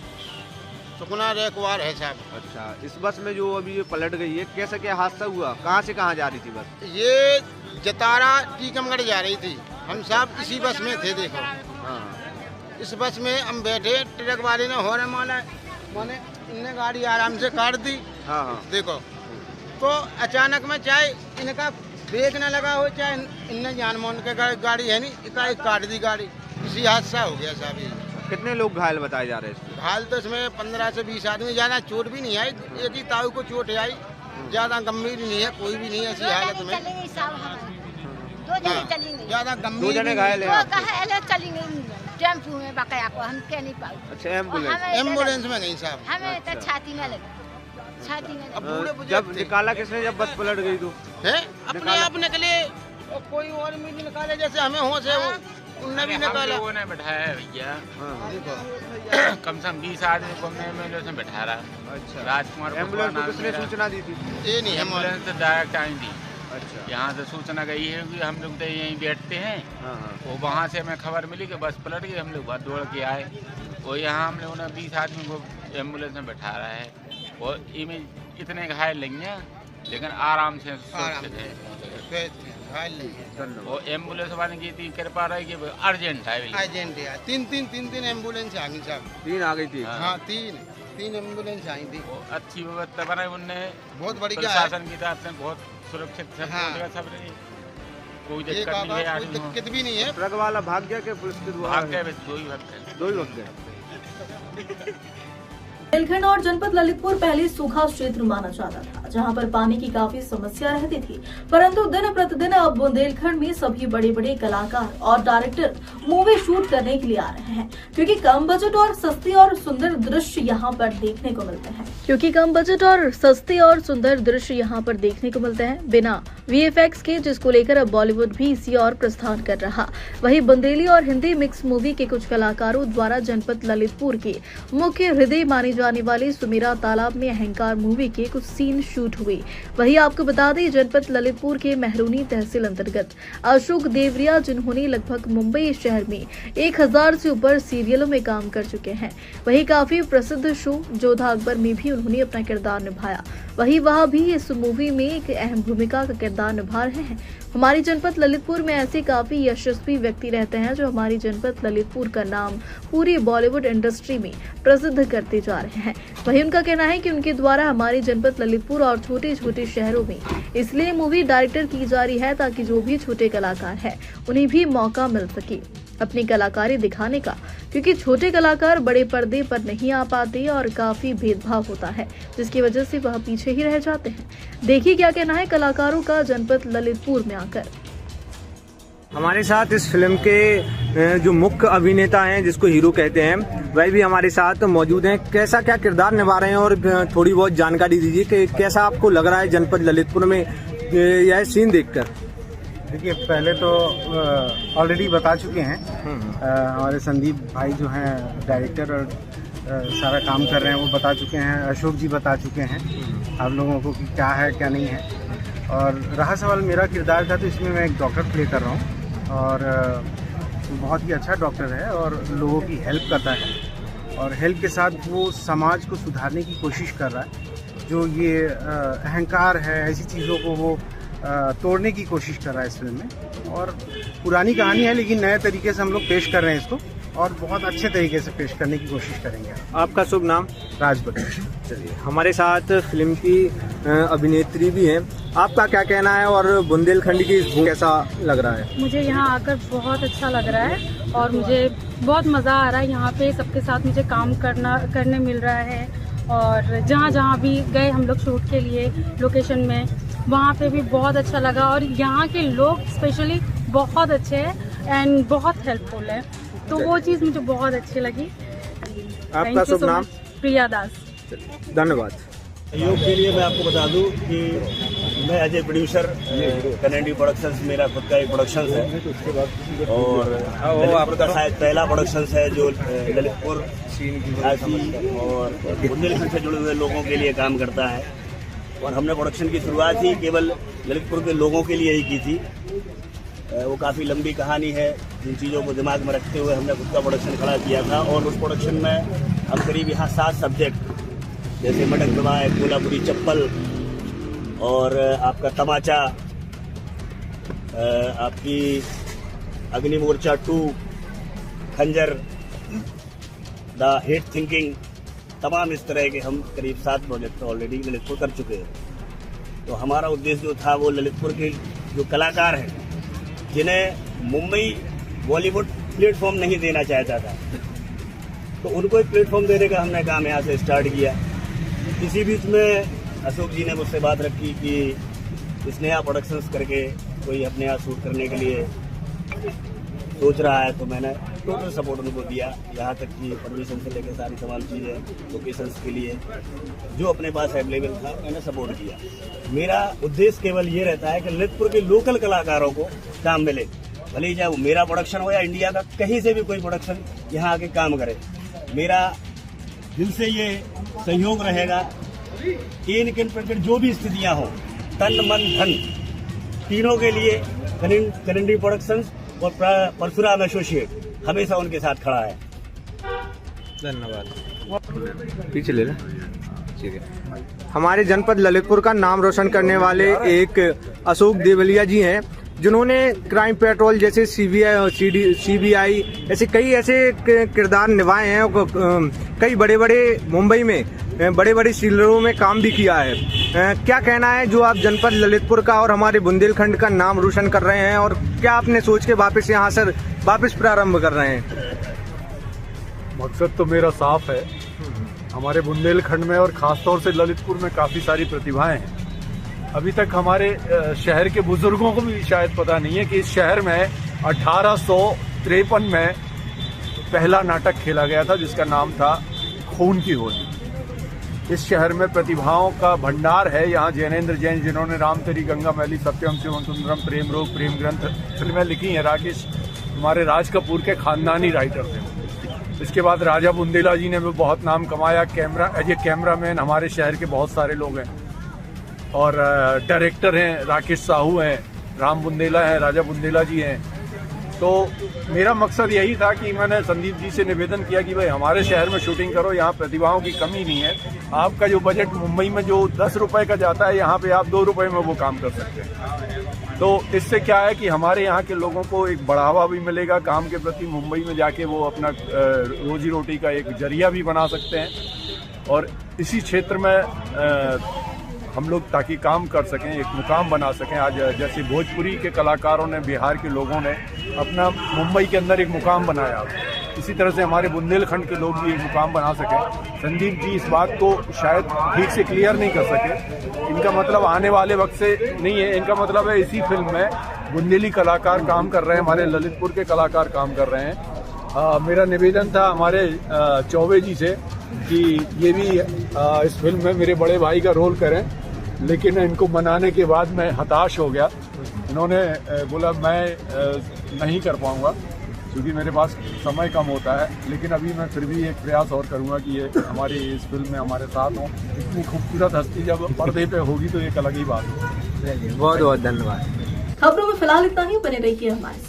सुखना रेकवार है साहब। अच्छा, इस बस में जो अभी ये पलट गई है, कैसा क्या हादसा हुआ? कहाँ से कहाँ जा रही थी बस? ये जतारा टीकमगढ़ जा रही थी, हम साहब इसी बस में थे। देखो हाँ, इस बस में हम बैठे, ट्रक वाले ने हो रहे माने इनने गाड़ी आराम से काट दी। हाँ। देखो तो अचानक में चाहे इनका ब्रेक न लगा हो, चाहे इनने जान मान के गाड़ी है नहीं, एकाएक काट दी गाड़ी, इसी हादसा हो गया साहब। ये कितने लोग घायल बताए जा रहे हैं? घायल तो इसमें 15 से 20 आदमी, ज़्यादा चोट भी नहीं आई, एक ही ताऊ को चोट आई, ज़्यादा गंभीर नहीं है, कोई भी नहीं है ऐसी हालत में। ज़्यादा गंभीर 2 जने घायल हैं। चलेंगे टेम्पू में, बकाया को हम कह नहीं पाए। अच्छा, एम्बुलेंस में नहीं साहब, हमें तो छाती में लगी, छाती में। जब निकाला किसने, जब बस पलट गई तो? है अपने आप निकले, कोई और भी निकाले, जैसे हमें होश है वो उनने भी निकाला। लोगों ने बैठाया है भैया, कम से कम 20 आदमी को एम्बुलेंस में बैठा रहा। अच्छा, राजकुमार एम्बुलेंस को किसने सूचना दी थी? ये नहीं, एम्बुलेंस तो डायरेक्ट आई थी। अच्छा, यहाँ से सूचना गई है कि हम लोग तो यहीं बैठते हैं। वो वहाँ से हमें खबर मिली कि बस पलट गई, हम लोग बहुत दौड़ के आए। वो यहाँ हम लोगों ने 20 आदमी को एम्बुलेंस में बैठा रहा है और इतने घायल नहीं हैं, लेकिन आराम से सुरक्षित है। वो एम्बुलेंस वाले की थी कृपा रही कि अर्जेंट है, अर्जेंट है। 3 एम्बुलेंस आ गई साहब। 3 आ गई थी? हाँ, 3 एम्बुलेंस आई थी। अच्छी व्यवस्था बनाई उनने, बहुत बड़ी प्रशासन की तरफ से बहुत सुरक्षित सब रही, कोई दिक्कत नहीं है, कोई दिक्कत भी नहीं है। ट्रक वाला भाग गया कि पुलिस के द्वारा? भाग गए, 2 ही भाग गए। बुंदेलखंड और जनपद ललितपुर पहले सूखा क्षेत्र माना जाता था, जहां पर पानी की काफी समस्या रहती थी, परंतु दिन प्रतिदिन अब बुंदेलखंड में सभी बड़े बड़े कलाकार और डायरेक्टर मूवी शूट करने के लिए आ रहे हैं, क्योंकि कम बजट और सस्ते और सुंदर दृश्य यहां पर देखने को मिलते हैं। बिना VFX के, जिसको लेकर अब बॉलीवुड भी इसी और प्रस्थान कर रहा। वहीं बुंदेली और हिंदी मिक्स मूवी के कुछ कलाकारों द्वारा जनपद ललितपुर के मुख्य हृदय मानी जाने वाली सुमेरा तालाब में अहंकार मूवी के कुछ सीन शूट हुए। वहीं आपको बता दें, जनपद ललितपुर के मेहरौनी तहसील अंतर्गत अशोक देवरिया, जिन्होंने लगभग मुंबई शहर में 1000 से ऊपर सीरियलों में काम कर चुके हैं, वहीं काफी प्रसिद्ध शो जोधा अकबर में भी उन्होंने अपना किरदार निभाया। वहीं वह भी इस मूवी में एक अहम भूमिका का किरदार निभा रहे हैं। हमारी जनपद ललितपुर में ऐसे काफी यशस्वी व्यक्ति रहते हैं जो हमारी जनपद ललितपुर का नाम पूरी बॉलीवुड इंडस्ट्री में प्रसिद्ध करते जा रहे हैं। वहीं उनका कहना है कि उनके द्वारा हमारी जनपद ललितपुर और छोटे छोटे शहरों में इसलिए मूवी डायरेक्टर की जा रही है ताकि जो भी छोटे कलाकार हैं उन्हें भी मौका मिल सके अपनी कलाकारी दिखाने का, क्योंकि छोटे कलाकार बड़े पर्दे पर नहीं आ पाते और काफी भेदभाव होता है जिसकी वजह से वह पीछे ही रह जाते हैं। देखिए क्या कहना है कलाकारों का जनपद ललितपुर में आकर। हमारे साथ इस फिल्म के जो मुख्य अभिनेता हैं जिसको हीरो कहते हैं वह भी हमारे साथ मौजूद हैं। कैसा क्या किरदार निभा रहे हैं और थोड़ी बहुत जानकारी दीजिए कि कैसा आपको लग रहा है जनपद ललितपुर में यह सीन देखकर। देखिए, पहले तो ऑलरेडी बता चुके हैं हमारे संदीप भाई जो हैं डायरेक्टर और सारा काम कर रहे हैं, वो बता चुके हैं। अशोक जी बता चुके हैं आप लोगों को कि क्या है क्या नहीं है। और रहा सवाल मेरा किरदार का, तो इसमें मैं एक डॉक्टर प्ले कर रहा हूँ और बहुत ही अच्छा डॉक्टर है और लोगों की हेल्प करता है और हेल्प के साथ वो समाज को सुधारने की कोशिश कर रहा है। जो ये अहंकार है, ऐसी चीज़ों को वो तोड़ने की कोशिश कर रहा है इस फिल्म में। और पुरानी कहानी है लेकिन नए तरीके से हम लोग पेश कर रहे हैं इसको और बहुत अच्छे तरीके से पेश करने की कोशिश करेंगे। आपका शुभ नाम? राजभट। चलिए, हमारे साथ फिल्म की अभिनेत्री भी हैं, आपका क्या कहना है और बुंदेलखंड की कैसा लग रहा है? मुझे यहाँ आकर बहुत अच्छा लग रहा है और मुझे बहुत मज़ा आ रहा है। यहाँ पे सबके साथ मुझे काम करने मिल रहा है और जहाँ जहाँ भी गए हम लोग शूट के लिए लोकेशन में, वहाँ पे भी बहुत अच्छा लगा और यहाँ के लोग स्पेशली बहुत अच्छे हैं एंड बहुत हेल्पफुल है, तो वो चीज़ मुझे बहुत अच्छी लगी। आपका शुभ नाम? प्रिया दास। धन्यवाद। सहयोग के लिए मैं आपको बता दूं कि मैं as a producer, Kennedy productions मेरा खुद का एक प्रोडक्शंस है और ललितपुर का शायद पहला प्रोडक्शंस है जो ललितपुर और बुंदेलखंड से जुड़े हुए लोगों के लिए काम करता है। और हमने प्रोडक्शन की शुरुआत ही केवल ललितपुर के लोगों के लिए ही की थी। वो काफ़ी लंबी कहानी है, जिन चीज़ों को दिमाग में रखते हुए हमने खुद का प्रोडक्शन खड़ा किया था और उस प्रोडक्शन में हम करीब यहाँ 7 सब्जेक्ट जैसे मटक दबाए, कोल्हापुरी चप्पल और आपका तमाचा, आपकी अग्नि मोर्चा 2, खंजर, द हेट थिंकिंग, तमाम इस तरह के हम करीब 7 प्रोजेक्ट ऑलरेडी ललितपुर कर चुके हैं। तो हमारा उद्देश्य जो था वो ललितपुर के जो कलाकार हैं जिन्हें मुंबई बॉलीवुड प्लेटफॉर्म नहीं देना चाहता था, तो उनको एक प्लेटफॉर्म देने का हमने काम यहाँ से स्टार्ट किया। इसी बीच में अशोक जी ने मुझसे बात रखी कि स्नेहा प्रोडक्शंस करके कोई अपने यहाँ शूट करने के लिए सोच रहा है, तो मैंने टोटल सपोर्ट उनको दिया, यहाँ तक कि परमिशन से लेकर सारी तमाम चीज़ें लोकेशंस के लिए जो अपने पास अवेलेबल था मैंने सपोर्ट किया। मेरा उद्देश्य केवल ये रहता है कि ललितपुर के लोकल कलाकारों को काम मिले, भले ही चाहे वो मेरा प्रोडक्शन हो या इंडिया का कहीं से भी कोई प्रोडक्शन यहाँ आके काम करे। मेरा दिल से ये सहयोग रहेगा कि इन प्रकार जो भी स्थितियाँ हों, तन मन धन तीनों के लिए कनेडी प्रोडक्शंस और परशुराम एसोसिएट हमेशा उनके साथ खड़ा है। धन्यवाद। पीछे ले लें। ठीक है। हमारे जनपद ललितपुर का नाम रोशन करने वाले एक अशोक देवलिया जी हैं जिन्होंने क्राइम पेट्रोल जैसे सीबीआई ऐसे कई ऐसे किरदार निभाए हैं। कई बड़े बड़े मुंबई में बड़े बड़े सीरियलों में काम भी किया है। क्या कहना है जो आप जनपद ललितपुर का और हमारे बुंदेलखंड का नाम रोशन कर रहे हैं और क्या आपने सोच के वापस यहाँ से वापस प्रारंभ कर रहे हैं? मकसद तो मेरा साफ है। हमारे बुंदेलखंड में और खासतौर से ललितपुर में काफ़ी सारी प्रतिभाएं हैं। अभी तक हमारे शहर के बुजुर्गों को भी शायद पता नहीं है कि इस शहर में 1853 में पहला नाटक खेला गया था जिसका नाम था खून की होली। इस शहर में प्रतिभाओं का भंडार है। यहाँ जैनेन्द्र जैन जिन्होंने राम तेरी गंगा मैली, सत्यम शिवम सुंदरम, प्रेम रोग, प्रेम ग्रंथ फिल्में लिखी हैं। राकेश हमारे राज कपूर के खानदानी राइटर थे। इसके बाद राजा बुंदेला जी ने भी बहुत नाम कमाया। कैमरामैन हमारे शहर के बहुत सारे लोग हैं और डायरेक्टर हैं, राकेश साहू हैं, राम बुंदेला है, राजा बुंदेला जी हैं। तो मेरा मकसद यही था कि मैंने संदीप जी से निवेदन किया कि भाई हमारे शहर में शूटिंग करो, यहाँ प्रतिभाओं की कमी नहीं है। आपका जो बजट मुंबई में जो 10 रुपए का जाता है, यहाँ पे आप 2 रुपए में वो काम कर सकते हैं। तो इससे क्या है कि हमारे यहाँ के लोगों को एक बढ़ावा भी मिलेगा काम के प्रति। मुंबई में जाके वो अपना रोजी रोटी का एक जरिया भी बना सकते हैं और इसी क्षेत्र में हम लोग ताकि काम कर सकें, एक मुकाम बना सकें। आज जैसे भोजपुरी के कलाकारों ने, बिहार के लोगों ने अपना मुंबई के अंदर एक मुकाम बनाया, इसी तरह से हमारे बुंदेलखंड के लोग भी एक मुकाम बना सकें। संदीप जी इस बात को शायद ठीक से क्लियर नहीं कर सके। इनका मतलब आने वाले वक्त से नहीं है, इनका मतलब है इसी फिल्म में बुंदेली कलाकार काम कर रहे हैं, हमारे ललितपुर के कलाकार काम कर रहे हैं। मेरा निवेदन था हमारे चौबे जी से कि ये भी इस फिल्म में मेरे बड़े भाई का रोल करें, लेकिन इनको मनाने के बाद मैं हताश हो गया। इन्होंने बोला मैं नहीं कर पाऊँगा क्योंकि मेरे पास समय कम होता है, लेकिन अभी मैं फिर भी एक प्रयास और करूंगा कि ये हमारी इस फिल्म में हमारे साथ हों। इतनी खूबसूरत हस्ती जब पर्दे पे होगी तो एक अलग ही बात होगी। बहुत बहुत धन्यवाद। खबरों में फिलहाल इतना ही, बने रहिए हमारे साथ।